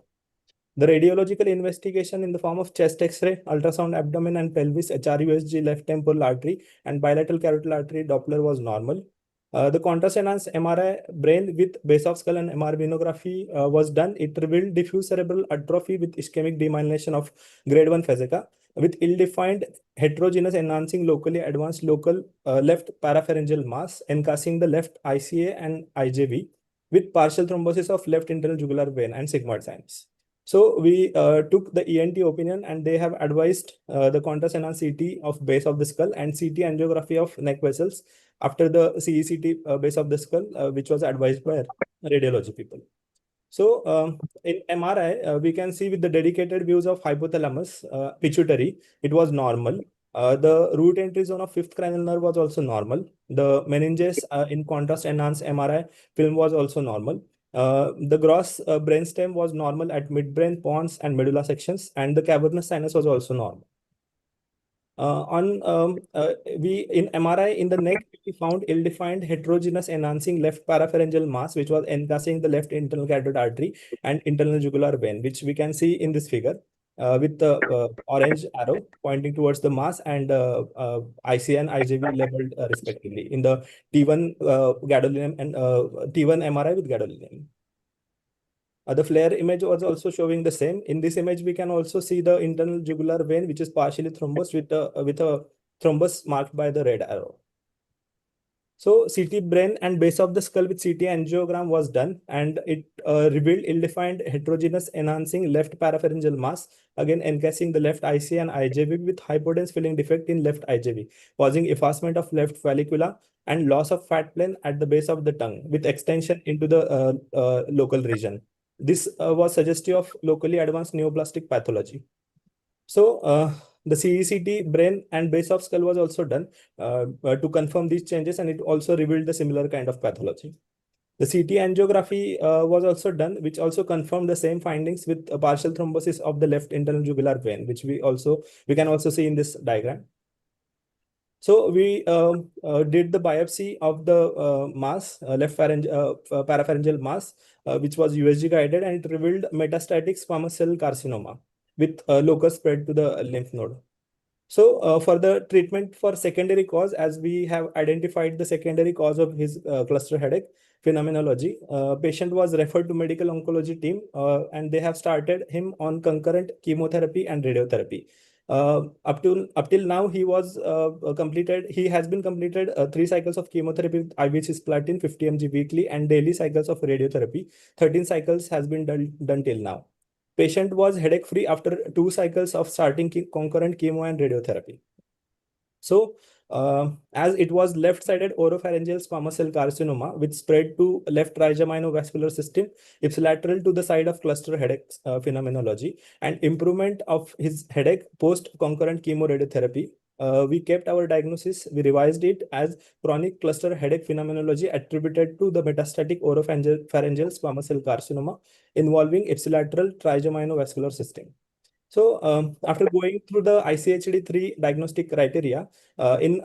The radiological investigation in the form of chest X-ray, ultrasound abdomen and pelvis, HRUSG left temporal artery, and bilateral carotid artery Doppler was normal. The contrast enhanced MRI brain with base of skull and MR venography was done. It revealed diffuse cerebral atrophy with ischemic demyelination of grade 1 FASECA with ill-defined heterogeneous enhancing locally advanced local left parapharyngeal mass encasing the left ICA and IJV with partial thrombosis of left internal jugular vein and sigmoid signs. So we took the ENT opinion, and they have advised the contrast enhanced CT of base of the skull and CT angiography of neck vessels after the CECT base of the skull, which was advised by radiology people. So in MRI, we can see with the dedicated views of hypothalamus, pituitary, it was normal. The root entry zone of fifth cranial nerve was also normal. The meninges in contrast enhanced MRI film was also normal. The gross brainstem was normal at midbrain, pons, and medulla sections, and the cavernous sinus was also normal. We in MRI in the neck, we found ill-defined heterogeneous enhancing left parapharyngeal mass, which was encasing the left internal carotid artery and internal jugular vein, which we can see in this figure with the orange arrow pointing towards the mass, and IC and IJV labeled respectively in the T1 gadolinium and T1 MRI with gadolinium. The flare image was also showing the same. In this image, we can also see the internal jugular vein, which is partially thrombosed with a thrombus marked by the red arrow. So CT brain and base of the skull with CT angiogram was done, and it revealed ill-defined heterogeneous enhancing left parapharyngeal mass, again encasing the left IC and IJV with hypodense filling defect in left IJV, causing effacement of left vallicula and loss of fat plane at the base of the tongue with extension into the local region. This was suggestive of locally advanced neoplastic pathology. So the CECT brain and base of skull was also done to confirm these changes, and it also revealed the similar kind of pathology. The CT angiography was also done, which also confirmed the same findings with a partial thrombosis of the left internal jugular vein, which we can also see in this diagram. So we did the biopsy of the mass, left parapharyngeal mass, which was USG guided, and it revealed metastatic squamous cell carcinoma with locus spread to the lymph node. So for the treatment for secondary cause, as we have identified the secondary cause of his cluster headache phenomenology, patient was referred to medical oncology team, and they have started him on concurrent chemotherapy and radiotherapy. Up till now, he has been completed 3 cycles of chemotherapy with IV cisplatin 50 mg weekly and daily cycles of radiotherapy. 13 cycles has been done till now. Patient was headache free after 2 cycles of starting concurrent chemo and radiotherapy. So as it was left-sided oropharyngeal squamous cell carcinoma, which spread to left trigeminal system, ipsilateral to the side of cluster headache phenomenology, and improvement of his headache post concurrent chemoradiotherapy. We kept our diagnosis, we revised it as chronic cluster headache phenomenology attributed to the metastatic oropharyngeal squamous cell carcinoma involving ipsilateral trigeminal system. So after going through the ICHD3 diagnostic criteria, in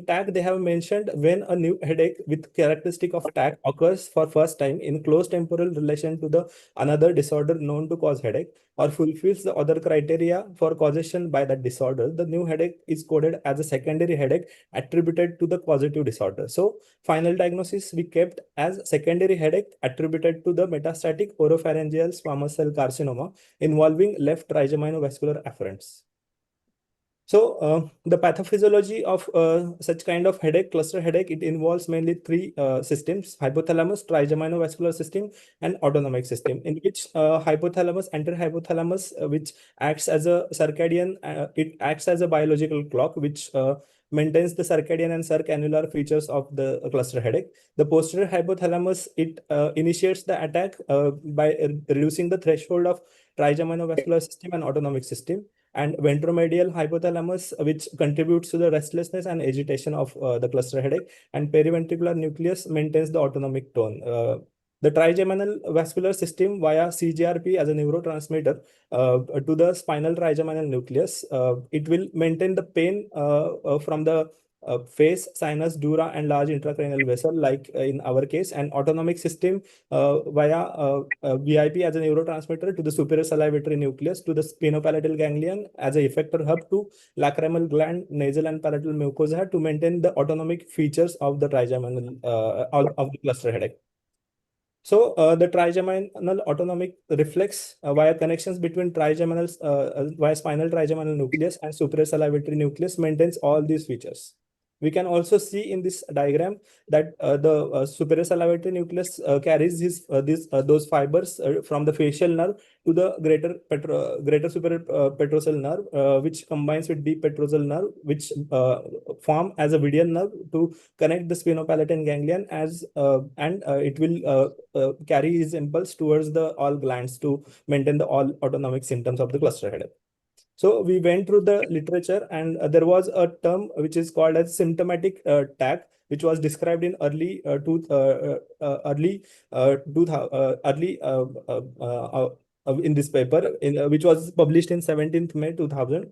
TAC they have mentioned when a new headache with characteristic of TAC occurs for first time in close temporal relation to the another disorder known to cause headache or fulfills the other criteria for causation by that disorder, the new headache is coded as a secondary headache attributed to the causative disorder. So final diagnosis we kept as secondary headache attributed to the metastatic oropharyngeal squamous cell carcinoma involving left trigeminal afferents. So the pathophysiology of such kind of headache, cluster headache, it involves mainly three systems: hypothalamus, trigeminal system, and autonomic system. In which hypothalamus, anterior hypothalamus, which acts as a circadian, it acts as a biological clock, which maintains the circadian and circannular features of the cluster headache. The posterior hypothalamus, it initiates the attack by reducing the threshold of trigeminal system and autonomic system, and ventromedial hypothalamus, which contributes to the restlessness and agitation of the cluster headache, and periventricular nucleus maintains the autonomic tone. The trigeminal vascular system via CGRP as a neurotransmitter to the spinal trigeminal nucleus. It will maintain the pain from the face, sinus, dura, and large intracranial vessel, like in our case, and autonomic system via VIP as a neurotransmitter to the superior salivatory nucleus, to the spinopalatal ganglion as a effector hub, to lacrimal gland, nasal and palatal mucosa to maintain the autonomic features of the trigeminal of the cluster headache. So the trigeminal autonomic reflex via connections between trigeminal via spinal trigeminal nucleus and superior salivatory nucleus maintains all these features. We can also see in this diagram that the superior salivatory nucleus carries those fibers from the facial nerve to the greater superior petrosal nerve, which combines with deep petrosal nerve, which form as a median nerve to connect the spinopalatal ganglion and it will carry his impulse towards the all glands to maintain the all autonomic symptoms of the cluster headache. So we went through the literature, and there was a term which is called as symptomatic TAC, which was described in early in this paper, which was published in 17th May 2000.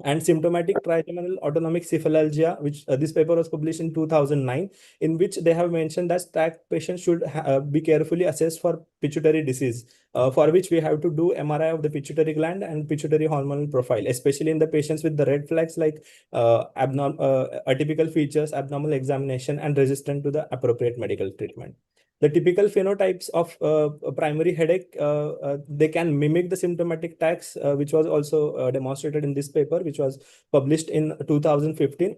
And symptomatic trigeminal autonomic cephalalgia, which this paper was published in 2009, in which they have mentioned that TAC patients should be carefully assessed for pituitary disease, for which we have to do MRI of the pituitary gland and pituitary hormonal profile, especially in the patients with the red flags like atypical features, abnormal examination, and resistant to the appropriate medical treatment. The typical phenotypes of primary headache, they can mimic the symptomatic TACs, which was also demonstrated in this paper, which was published in 2015.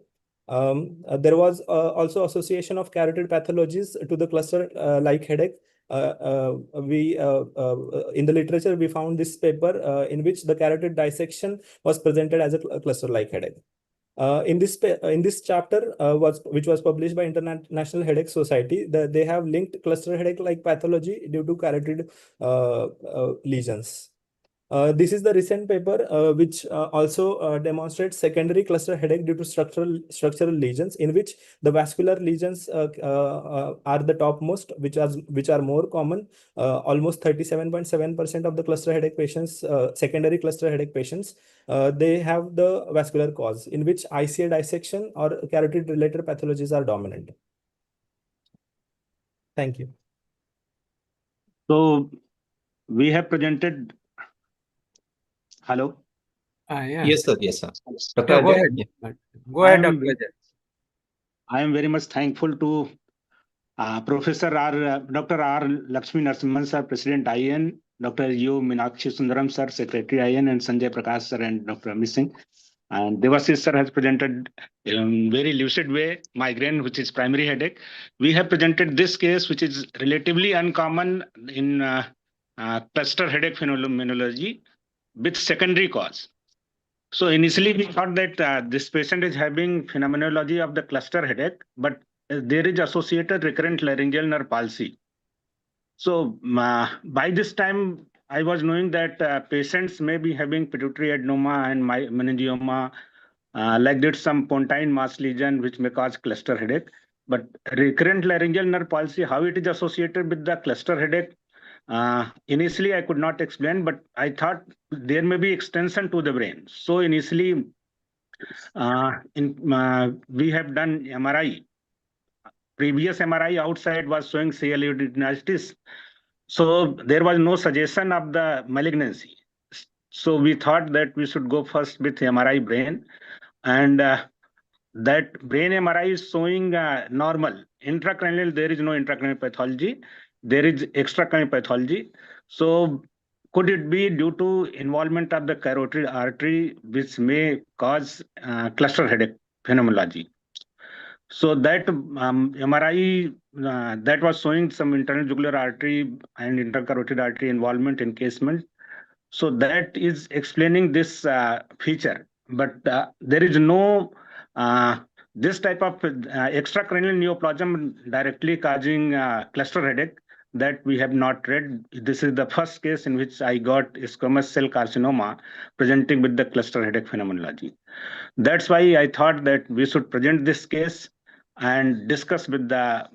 There was also association of carotid pathologies to the cluster-like headache. In the literature, we found this paper in which the carotid dissection was presented as a cluster-like headache. In this chapter, which was published by International Headache Society, they have linked cluster headache-like pathology due to carotid lesions. This is the recent paper which also demonstrates secondary cluster headache due to structural lesions, in which the vascular lesions are the topmost, which are more common. Almost 37.7% of the cluster headache patients, secondary cluster headache patients, they have the vascular cause, in which ICA dissection or carotid related pathologies are dominant. Thank you. So we have presented. Hello. Yeah. Yes, sir. Yes, sir. Dr. Yeah, go Ajay? ahead. Yeah. Go ahead, Dr. Ajay. I am very much thankful to Professor Dr. R. Lakshmi Narasimhan sir, President IN, Dr. U. Meenakshi Sundaram sir, Secretary IN, and Sanjay Prakash sir and Dr. Amit Singh. And Devashish sir has presented in very lucid way migraine, which is primary headache. We have presented this case, which is relatively uncommon in cluster headache phenomenology with secondary cause. So initially we thought that this patient is having phenomenology of the cluster headache, but there is associated recurrent laryngeal nerve palsy. So by this time, I was knowing that patients may be having pituitary adenoma and meningioma, like that some pontine mass lesion which may cause cluster headache. But recurrent laryngeal nerve palsy, how it is associated with the cluster headache, initially I could not explain, but I thought there may be extension to the brain. So initially, we have done MRI. Previous MRI outside was showing CLUD. So there was no suggestion of the malignancy. So we thought that we should go first with MRI brain, and that brain MRI is showing normal. Intracranial, there is no intracranial pathology. There is extracranial pathology. So could it be due to involvement of the carotid artery, which may cause cluster headache phenomenology? So that MRI that was showing some internal jugular artery and intercarotid artery involvement encasement. So that is explaining this feature. But there is no this type of extracranial neoplasm directly causing cluster headache that we have not read. This is the first case in which I got squamous cell carcinoma presenting with the cluster headache phenomenology. That's why I thought that we should present this case and discuss with the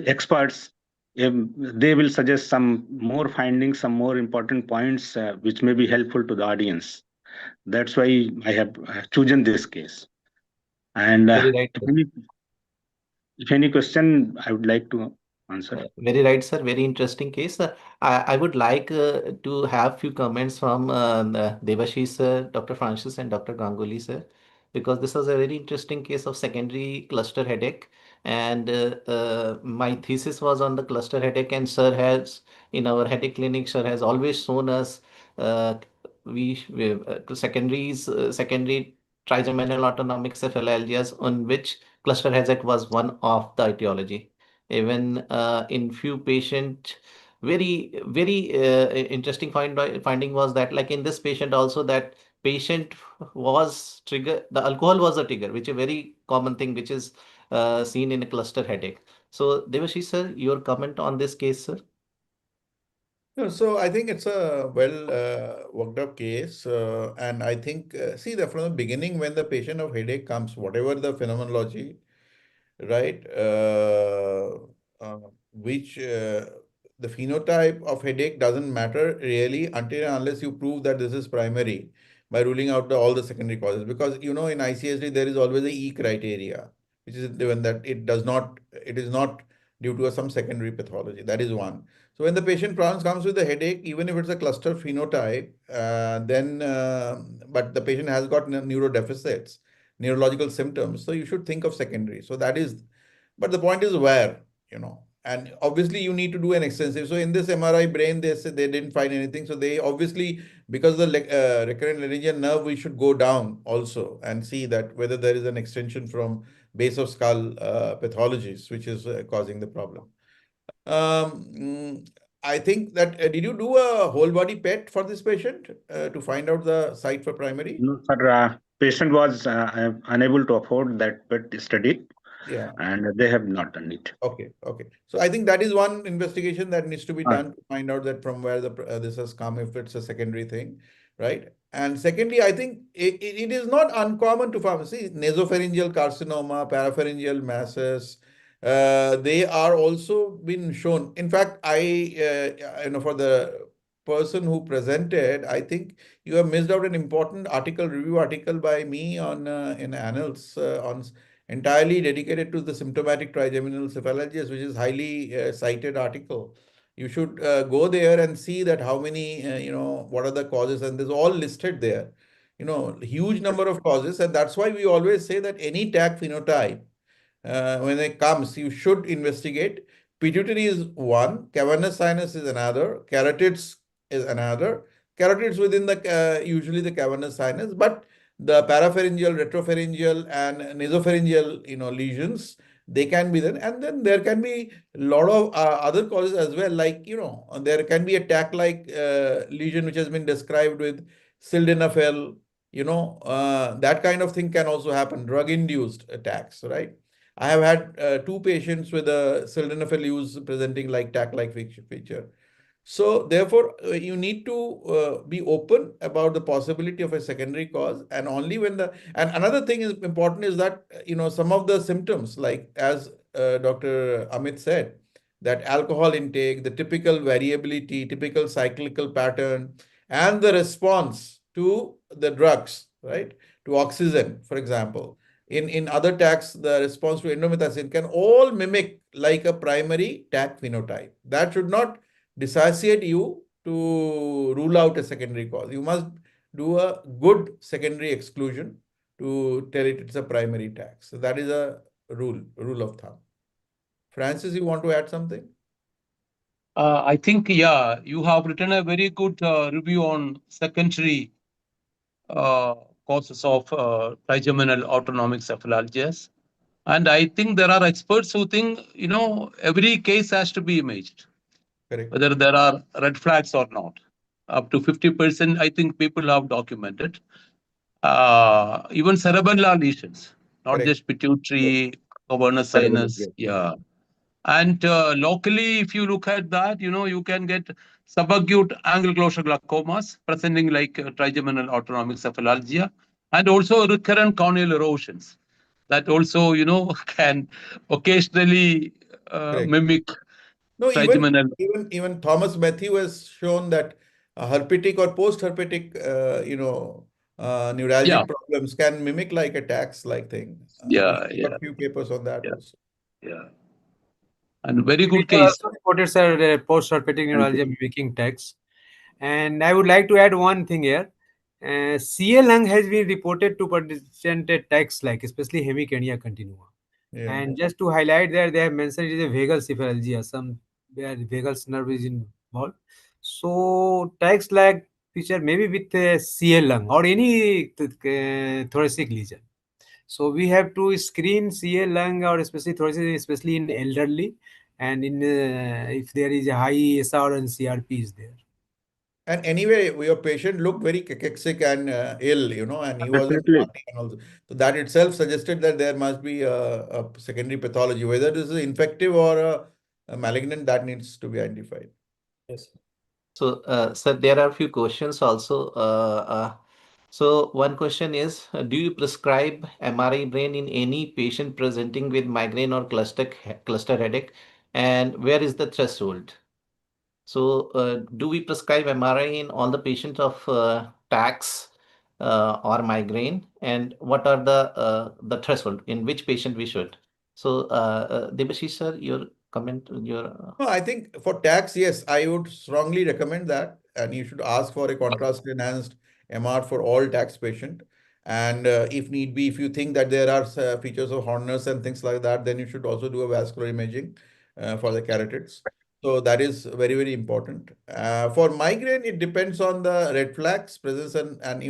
experts if they will suggest some more findings, some more important points which may be helpful to the audience. That's why I have chosen this case. And Very right, sir. if any question, I would like to answer. Very right, sir. Very interesting case. I would like to have few comments from Devashish sir, Dr. Francis, and Dr. Ganguly sir, because this was a very interesting case of secondary cluster headache. And my thesis was on the cluster headache, and sir has, in our headache clinic, sir has always shown us uh, secondary trigeminal autonomic cephalalgias on which cluster headache was one of the etiology. Even in few patient, very interesting finding was that, like in this patient also, that patient was trigger, the alcohol was a trigger, which is a very common thing which is seen in a cluster headache. So Devashi sir, your comment on this case, sir? No, so I think it's a well worked up case, and I think see that from the beginning when the patient of headache comes, whatever the phenomenology, right? Which the phenotype of headache doesn't matter really until and unless you prove that this is primary by ruling out all the secondary causes. Because you know in ICSD there is always a E criteria, which is given that it is not due to some secondary pathology. That is one. So when the patient comes with a headache, even if it's a cluster phenotype, but the patient has got neurodeficits, neurological symptoms. So you should think of secondary. So that is, but the point is where, and obviously you need to do an extensive. So in this MRI brain, they said they didn't find anything. So they obviously, because the recurrent laryngeal nerve, we should go down also and see that whether there is an extension from base of skull pathologies, which is causing the problem. I think that, did you do a whole body PET for this patient to find out the site for primary? No, sir, patient was unable to afford that PET study, Yeah. and they have not done it. Okay. Okay. So I think that is one investigation that needs to be Ah. done to find out that from where this has come, if it's a secondary thing, right? And secondly, I think it is not uncommon to find, see, nasopharyngeal carcinoma, parapharyngeal masses, they are also been shown. In fact, for the person who presented, I think you have missed out an important review article by me on in Annals on entirely dedicated to the symptomatic trigeminal cephalalgias, which is highly cited article. You should go there and see that how many, what are the causes, and there's all listed there. Huge number of causes, and that's why we always say that any TAC phenotype, when it comes, you should investigate. Pituitary is one, cavernous sinus is another, carotids is another. Carotids within the usually the cavernous sinus, but the parapharyngeal, retropharyngeal, and nasopharyngeal, lesions, they can be there, and then there can be a lot of other causes as well. Like there can be a TAC-like lesion which has been described with sildenafil that kind of thing can also happen, drug-induced attacks, right? I have had two patients with a sildenafil use presenting like TAC-like feature. So therefore, you need to be open about the possibility of a secondary cause, and only when and another thing is important is that some of the symptoms, like as Dr. Amit said, that alcohol intake, the typical variability, typical cyclical pattern, and the response to the drugs, right? To oxygen, for example. In other TACs, the response to indomethacin can all mimic like a primary TAC phenotype. That should not dissociate you to rule out a secondary cause. You must do a good secondary exclusion to tell it's a primary TAC. So that is a rule of thumb. Francis, you want to add something? I think, yeah, you have written a very good review on secondary causes of trigeminal autonomic cephalalgias. And I think there are experts who think, every case has to be imaged, Correct. whether there are red flags or not. Up to 50%, I think people have documented. Even cerebellar lesions, not Correct. just pituitary, cavernous sinus. Yeah. And locally, if you look at that, you can get subacute angle closure glaucomas presenting like trigeminal autonomic cephalalgia, and also recurrent corneal erosions that also, can occasionally Correct. mimic No, trigeminal. even Thomas Matthew has shown that herpetic or post-herpetic, Yeah, neuralgic problems can mimic like attacks like thing. We yeah, yeah, got few papers on that yeah, also. yeah. And very good We case. also reported, sir, post-herpetic neuralgia mimicking text. And I would like to add one thing here. CA lung has been reported to present attacks like especially hemicardia continua. Yeah. And just to highlight there, they have mentioned it is a vagal cephalalgia, some where vagal nerve is involved. So tags like feature maybe with a CA lung or any thoracic lesion. So we have to screen CA lung or especially thoracic, especially in elderly, and in if there is a high SR and CRP is there. And anyway, your patient looked very cachexic and ill, and he was at Definitely. party and also. So that itself suggested that there must be a secondary pathology, whether this is infective or a malignant, that needs to be identified. Yes. So, sir, there are a few questions also. So, one question is, do you prescribe MRI brain in any patient presenting with migraine or cluster headache? And where is the threshold? So, do we prescribe MRI in all the patients of TAX or migraine? And what are the threshold in which patient we should? So, Debashish sir, your comment, your No, I think for tax, yes, I would strongly recommend that. And you should ask for a contrast enhanced MR for all tax patient. And if need be, if you think that there are features of Horner's and things like that, then you should also do a vascular imaging for the carotids. So that is very, very important. For migraine, it depends on the red flags presence, and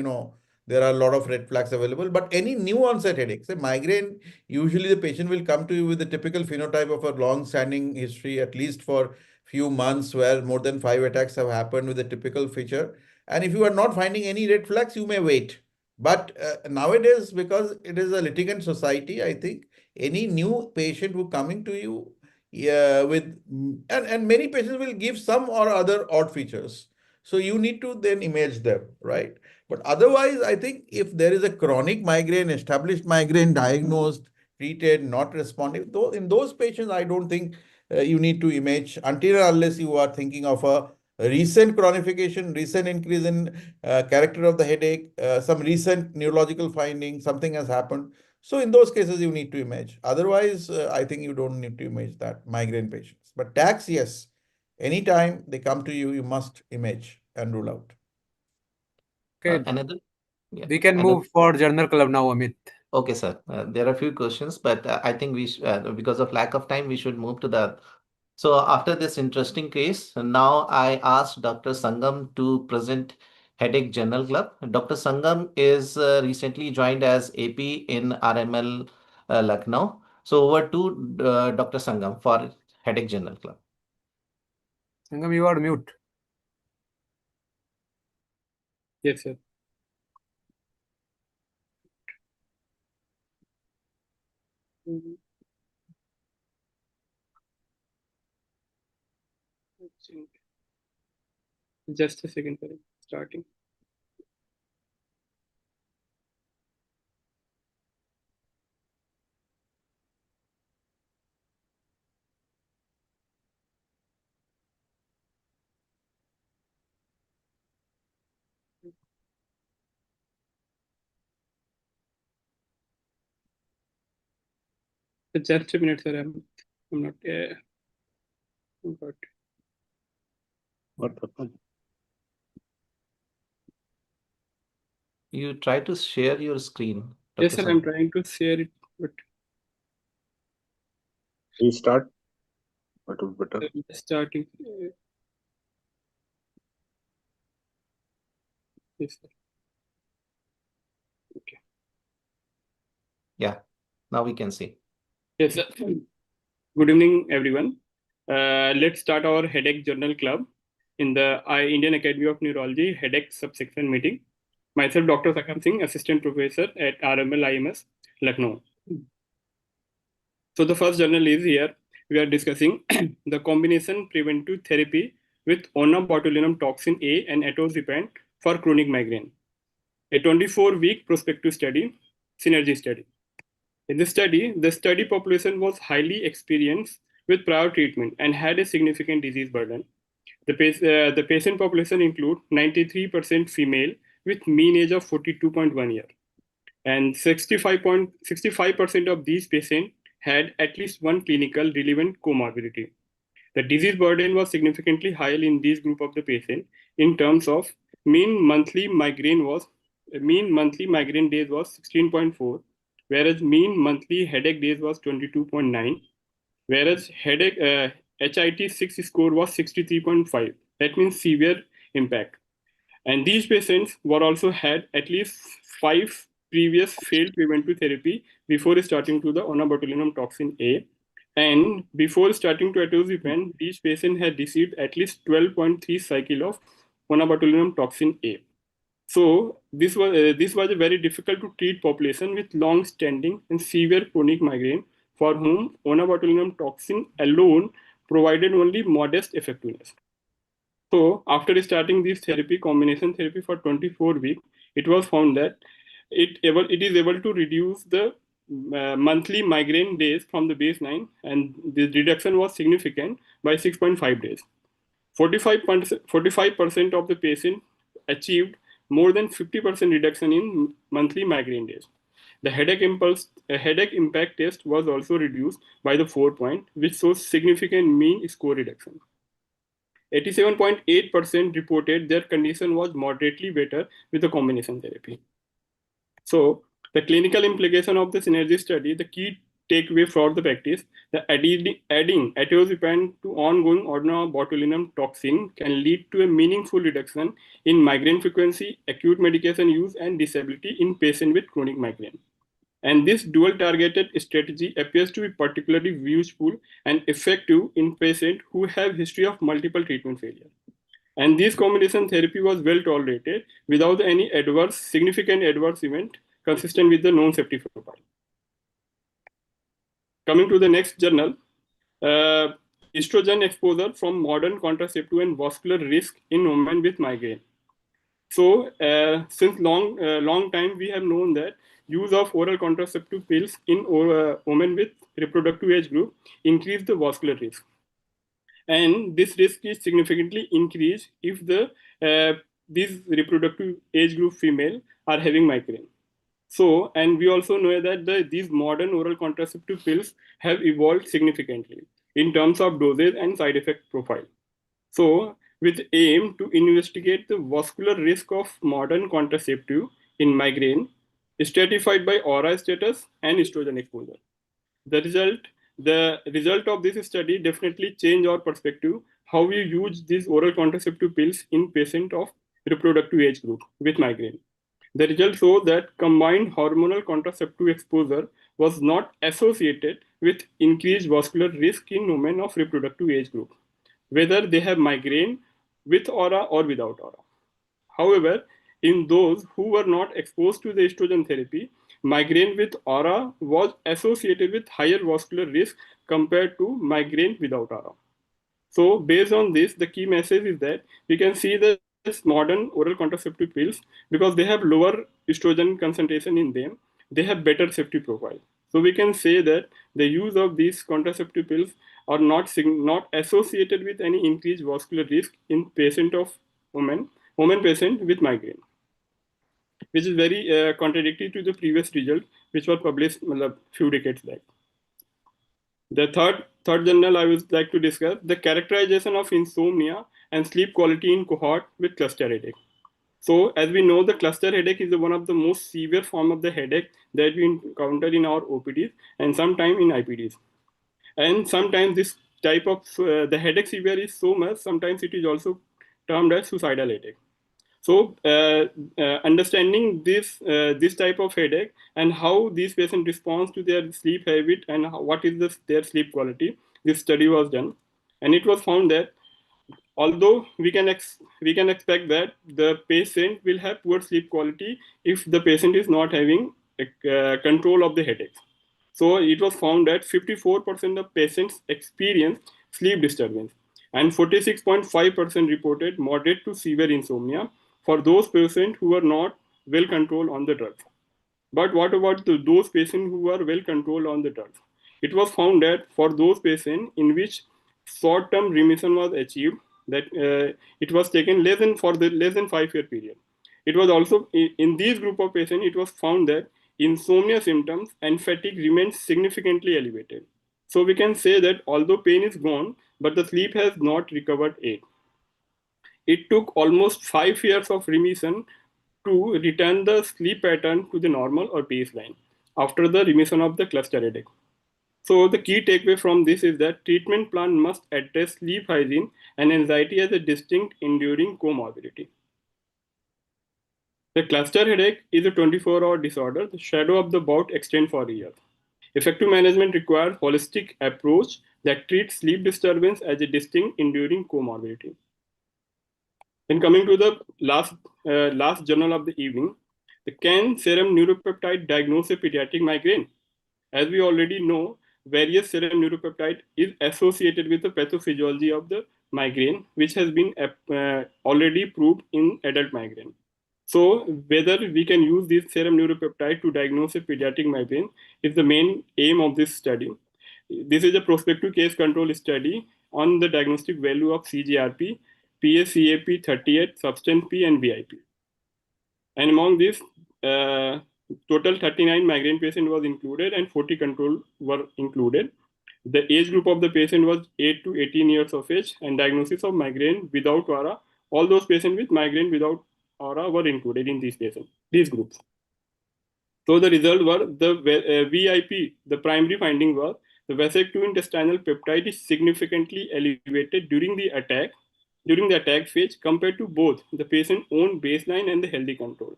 there are a lot of red flags available. But any new onset headache, say migraine, usually the patient will come to you with the typical phenotype of a long-standing history, at least for few months, where more than 5 attacks have happened with a typical feature. And if you are not finding any red flags, you may wait. But nowadays, because it is a litigant society, I think any new patient who coming to you, yeah, and many patients will give some or other odd features. So you need to then image them, right? But otherwise, I think if there is a chronic migraine, established migraine, diagnosed, treated, not responding, though in those patients, I don't think you need to image until or unless you are thinking of a recent chronification, recent increase in character of the headache, some recent neurological finding, something has happened. So in those cases, you need to image. Otherwise, I think you don't need to image that migraine patients. But tax, yes. Anytime they come to you, you must image and rule out. Okay, another, yeah, we can another. move for journal club now, Amit. Okay, sir. There are a few questions, but I think because of lack of time, we should move to the. So after this interesting case, now I asked Dr. Sangam to present Headache Journal Club. Dr. Sangam is recently joined as AP in RML Lucknow. So over to Dr. Sangam for Headache Journal Club. Sangam, you are mute. Yes, sir. Just a second, sorry. Starting. Just a minute, sir. I'm not. But What happened? You try to share your screen, yes, Dr. sir. I'm Sanjay. trying to share it, but Restart. What is better? just starting. Yes, sir. Okay. Yeah, now we can see. Yes, sir. Good evening, everyone. Let's start our headache journal club in the Indian Academy of Neurology headache subsection meeting. Myself, Dr. Sakam Singh, Assistant Professor at RML IMS, Lucknow. So the first journal is here. We are discussing the combination preventive therapy with onabotulinum toxin A and atozepam for chronic migraine. A 24-week prospective study, synergy study. In this study, the study population was highly experienced with prior treatment and had a significant disease burden. The patient population include 93% female with mean age of 42.1 year. And 65% of these patients had at least one clinical relevant comorbidity. The disease burden was significantly higher in this group of the patient in terms of mean monthly migraine days was 16.4, whereas mean monthly headache days was 22.9, whereas HIT6 score was 63.5. That means severe impact. And these patients were also had at least 5 previous failed preventive therapy before starting to the onabotulinum toxin A. And before starting to atozepam, these patients had received at least 12.3 cycle of onabotulinum toxin A. So this was a very difficult to treat population with long-standing and severe chronic migraine for whom onabotulinum toxin alone provided only modest effectiveness. So after starting this therapy, combination therapy for 24 weeks, it was found that it is able to reduce the monthly migraine days from the baseline, and the reduction was significant by 6.5 days. 45% of the patient achieved more than 50% reduction in monthly migraine days. The headache impact test was also reduced by the 4-point, which shows significant mean score reduction. 87.8% reported their condition was moderately better with the combination therapy. So the clinical implication of the synergy study, the key takeaway for the practice, the adding atozepam to ongoing onabotulinum toxin can lead to a meaningful reduction in migraine frequency, acute medication use, and disability in patients with chronic migraine. And this dual targeted strategy appears to be particularly useful and effective in patients who have history of multiple treatment failure. And this combination therapy was well tolerated without any significant adverse event consistent with the known safety profile. Coming to the next journal, estrogen exposure from modern contraceptive and vascular risk in women with migraine. So since long time, we have known that use of oral contraceptive pills in women with reproductive age group increase the vascular risk. And this risk is significantly increased if these reproductive age group female are having migraine. So, and we also know that these modern oral contraceptive pills have evolved significantly in terms of dosage and side effect profile. So, with aim to investigate the vascular risk of modern contraceptive in migraine, stratified by aura status and estrogen exposure. The result of this study definitely changed our perspective how we use these oral contraceptive pills in patients of reproductive age group with migraine. The results show that combined hormonal contraceptive exposure was not associated with increased vascular risk in women of reproductive age group, whether they have migraine with aura or without aura. However, in those who were not exposed to the estrogen therapy, migraine with aura was associated with higher vascular risk compared to migraine without aura. So based on this, the key message is that we can see this modern oral contraceptive pills, because they have lower estrogen concentration in them, they have better safety profile. So we can say that the use of these contraceptive pills are not associated with any increased vascular risk in patient of women patient with migraine, which is very contradictory to the previous result which were published a few decades back. The third journal I would like to discuss the characterization of insomnia and sleep quality in cohort with cluster headache. So as we know, the cluster headache is one of the most severe form of the headache that we encounter in our OPDs and sometimes in IPDs. And sometimes this type of the headache severe is so much, sometimes it is also termed as suicidal headache. So understanding this type of headache and how these patients respond to their sleep habit and what is their sleep quality, this study was done, and it was found that although we can expect that the patient will have poor sleep quality if the patient is not having control of the headaches. So it was found that 54% of patients experience sleep disturbance and 46.5% reported moderate to severe insomnia for those patients who are not well controlled on the drugs. But what about those patients who are well controlled on the drugs? It was found that for those patients in which short-term remission was achieved, that it was taken less than 5-year period. It was also in these group of patients, it was found that insomnia symptoms and fatigue remained significantly elevated. So we can say that although pain is gone, but the sleep has not recovered yet. It took almost 5 years of remission to return the sleep pattern to the normal or baseline after the remission of the cluster headache. So the key takeaway from this is that treatment plan must address sleep hygiene and anxiety as a distinct enduring comorbidity. The cluster headache is a 24-hour disorder. The shadow of the bout extends for years. Effective management requires holistic approach that treats sleep disturbance as a distinct enduring comorbidity. Then coming to the last journal of the evening, the can serum neuropeptide diagnose a pediatric migraine? As we already know, various serum neuropeptide is associated with the pathophysiology of the migraine, which has been already proved in adult migraine. So whether we can use this serum neuropeptide to diagnose a pediatric migraine is the main aim of this study. This is a prospective case control study on the diagnostic value of CGRP, PACAP 38, Substance P, and VIP. And among this, total 39 migraine patient was included and 40 control were included. The age group of the patient was 8 to 18 years of age, and diagnosis of migraine without aura. All those patients with migraine without aura were included in these groups. So the result were the VIP, the primary finding was the vasecto-intestinal peptide is significantly elevated during the attack phase compared to both the patient's own baseline and the healthy control.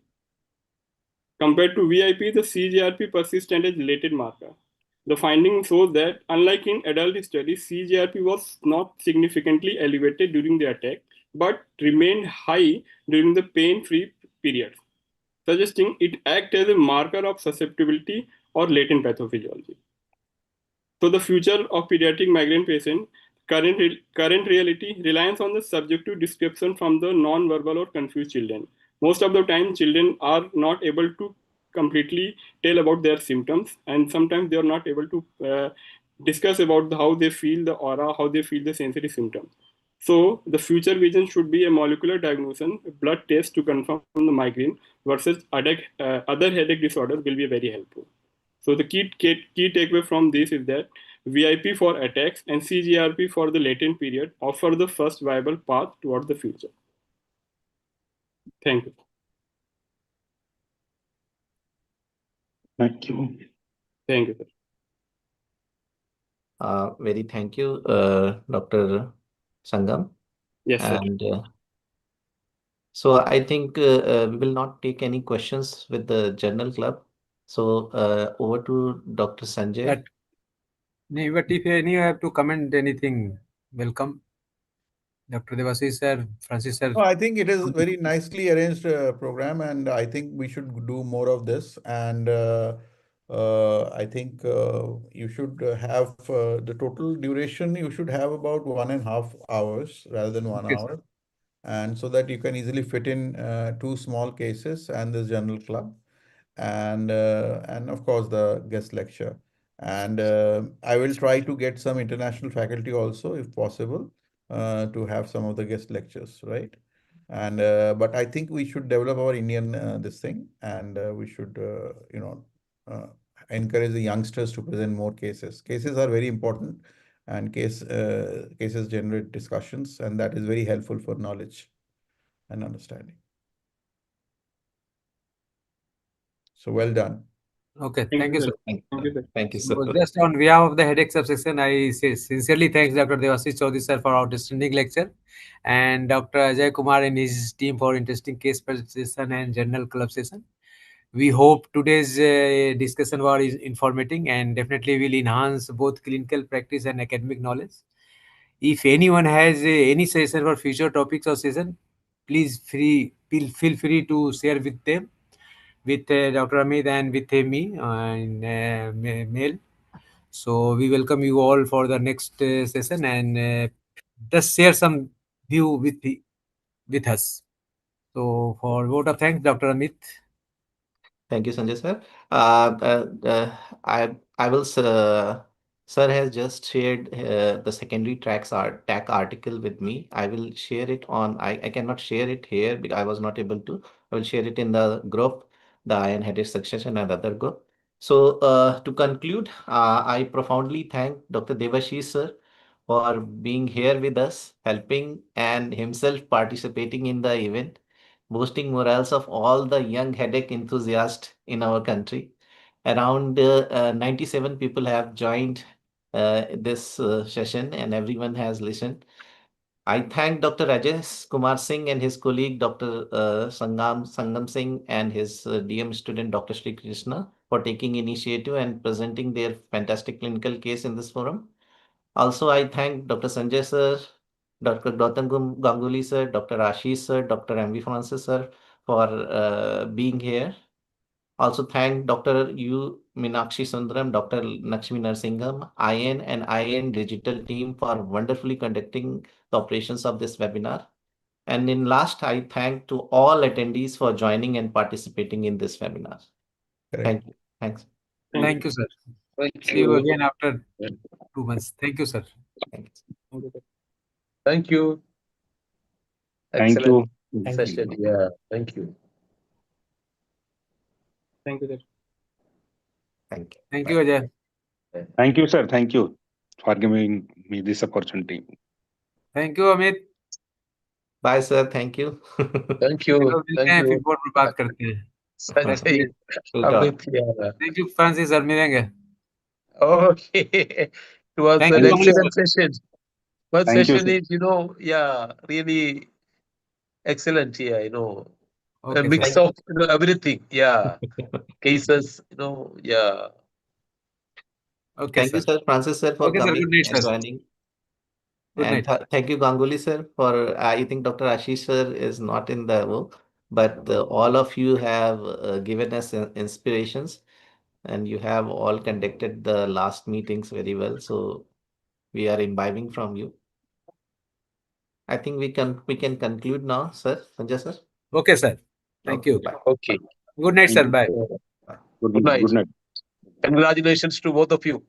Compared to VIP, the CGRP persistent as latent marker. The finding shows that unlike in adult studies, CGRP was not significantly elevated during the attack, but remained high during the pain-free period, suggesting it acts as a marker of susceptibility or latent pathophysiology. So the future of pediatric migraine patient, current reality relies on the subjective description from the non-verbal or confused children. Most of the time, children are not able to completely tell about their symptoms, and sometimes they are not able to discuss about how they feel the aura, how they feel the sensory symptoms. So the future vision should be a molecular diagnosis, a blood test to confirm the migraine versus other headache disorders will be very helpful. So the key takeaway from this is that VIP for attacks and CGRP for the latent period offer the first viable path toward the future. Thank you. Thank you. Thank you, sir. Very thank you, Dr. Sangam. Yes, sir. And so I think we will not take any questions with the Journal Club. So over to Dr. Sanjay. But if any have to comment anything, welcome. Dr. Devashish sir, Francis sir. No, I think it is very nicely arranged program, and I think we should do more of this. And I think you should have the total duration. You should have about 1.5 hours rather than one Okay, sir. hour, and so that you can easily fit in two small cases and this general club, and of course the guest lecture. And I will try to get some international faculty also, if possible, to have some of the guest lectures, right? And but I think we should develop our Indian this thing, and we should uh, encourage the youngsters to present more cases. Cases are very important, and cases generate discussions, and that is very helpful for knowledge and understanding. So well done. Okay, Thank thank you, you, sir. sir. Thank you, sir. Thank you, sir. So just on behalf of the headache subsection, I say sincerely thanks Dr. Devashish Chaudhary sir for outstanding lecture, and Dr. Ajay Kumar and his team for interesting case presentation and journal club session. We hope today's discussion was informative and definitely will enhance both clinical practice and academic knowledge. If anyone has any suggestion for future topics or session, please feel free to share with them, with Dr. Amit and with me in mail. So we welcome you all for the next session, and just share some view with us. So for vote of thanks, Dr. Amit. Thank you, Sanjay sir. I will. Sir has just shared the secondary TAC article with me. I will share it on. I cannot share it here because I was not able to. I will share it in the group, the iron headed section and other group. So to conclude, I profoundly thank Dr. Devashish sir for being here with us, helping and himself participating in the event, boosting morals of all the young headache enthusiasts in our country. Around 97 people have joined this session and everyone has listened. I thank Dr. Rajesh Kumar Singh and his colleague Dr. Sangam Singh and his DM student Dr. Sri Krishna for taking initiative and presenting their fantastic clinical case in this forum. Also, I thank Dr. Sanjay sir, Dr. Gautam Ganguly sir, Dr. Ashish sir, Dr. M.V. Francis sir for being here. Also thank Dr. U. Meenakshi Sundaram, Dr. Lakshmi Narsingham, IN and IN digital team for wonderfully conducting the operations of this webinar. And in last, I thank to all attendees for joining and participating in this webinar. Correct. Thank you. Thanks. Thank you, sir. Thank See you you. again after 2 months. Thank you, sir. Thank you. Thank you, sir. Thank you. Thank Excellent you. Thank session. you. Yeah. Thank you. Thank you, sir. Thank you. Thank Bye. you, Ajay. Thank you, sir. Thank you for giving me this opportunity. Thank you, Amit. Bye, sir. Thank you. Thank you. चलो मिलते Thank हैं फिर you. Board में बात करते हैं. Sanjay, We'll talk. Amit, yeah. Thank you, Francis sir. मिलेंगे. Okay. It was Thank an you, Thank you, Ganguly excellent sir. session. First Thank you, session sir. is, yeah, really excellent. Yeah, a Okay, mix sir. of everything. Yeah, cases. Yeah. Okay, Thank you, sir. sir, Francis sir, for Okay, sir. Good coming night, and sir. joining. Good And night. thank you, Ganguly sir, for I think Dr. Ashish sir is not in the work, but all of you have given us inspirations, and you have all conducted the last meetings very well. So we are imbibing from you. I think we can conclude now, sir. Sanjay sir. Okay, sir. Thank Okay, you. bye. Okay. Good night, Thank sir. you. Bye. Bye. Good night. Good night. Congratulations to both of you.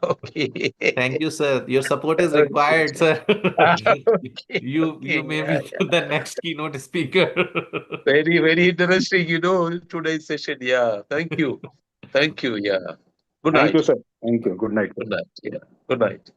Okay. Thank you, sir. Your support is required, sir. Okay. You Okay. may Yeah, be the next keynote speaker. very, very interesting, today's session. Yeah. Thank you. Thank you. Yeah. Good Thank you, night. sir. Thank you. Good night. Good night. Yeah. Good night.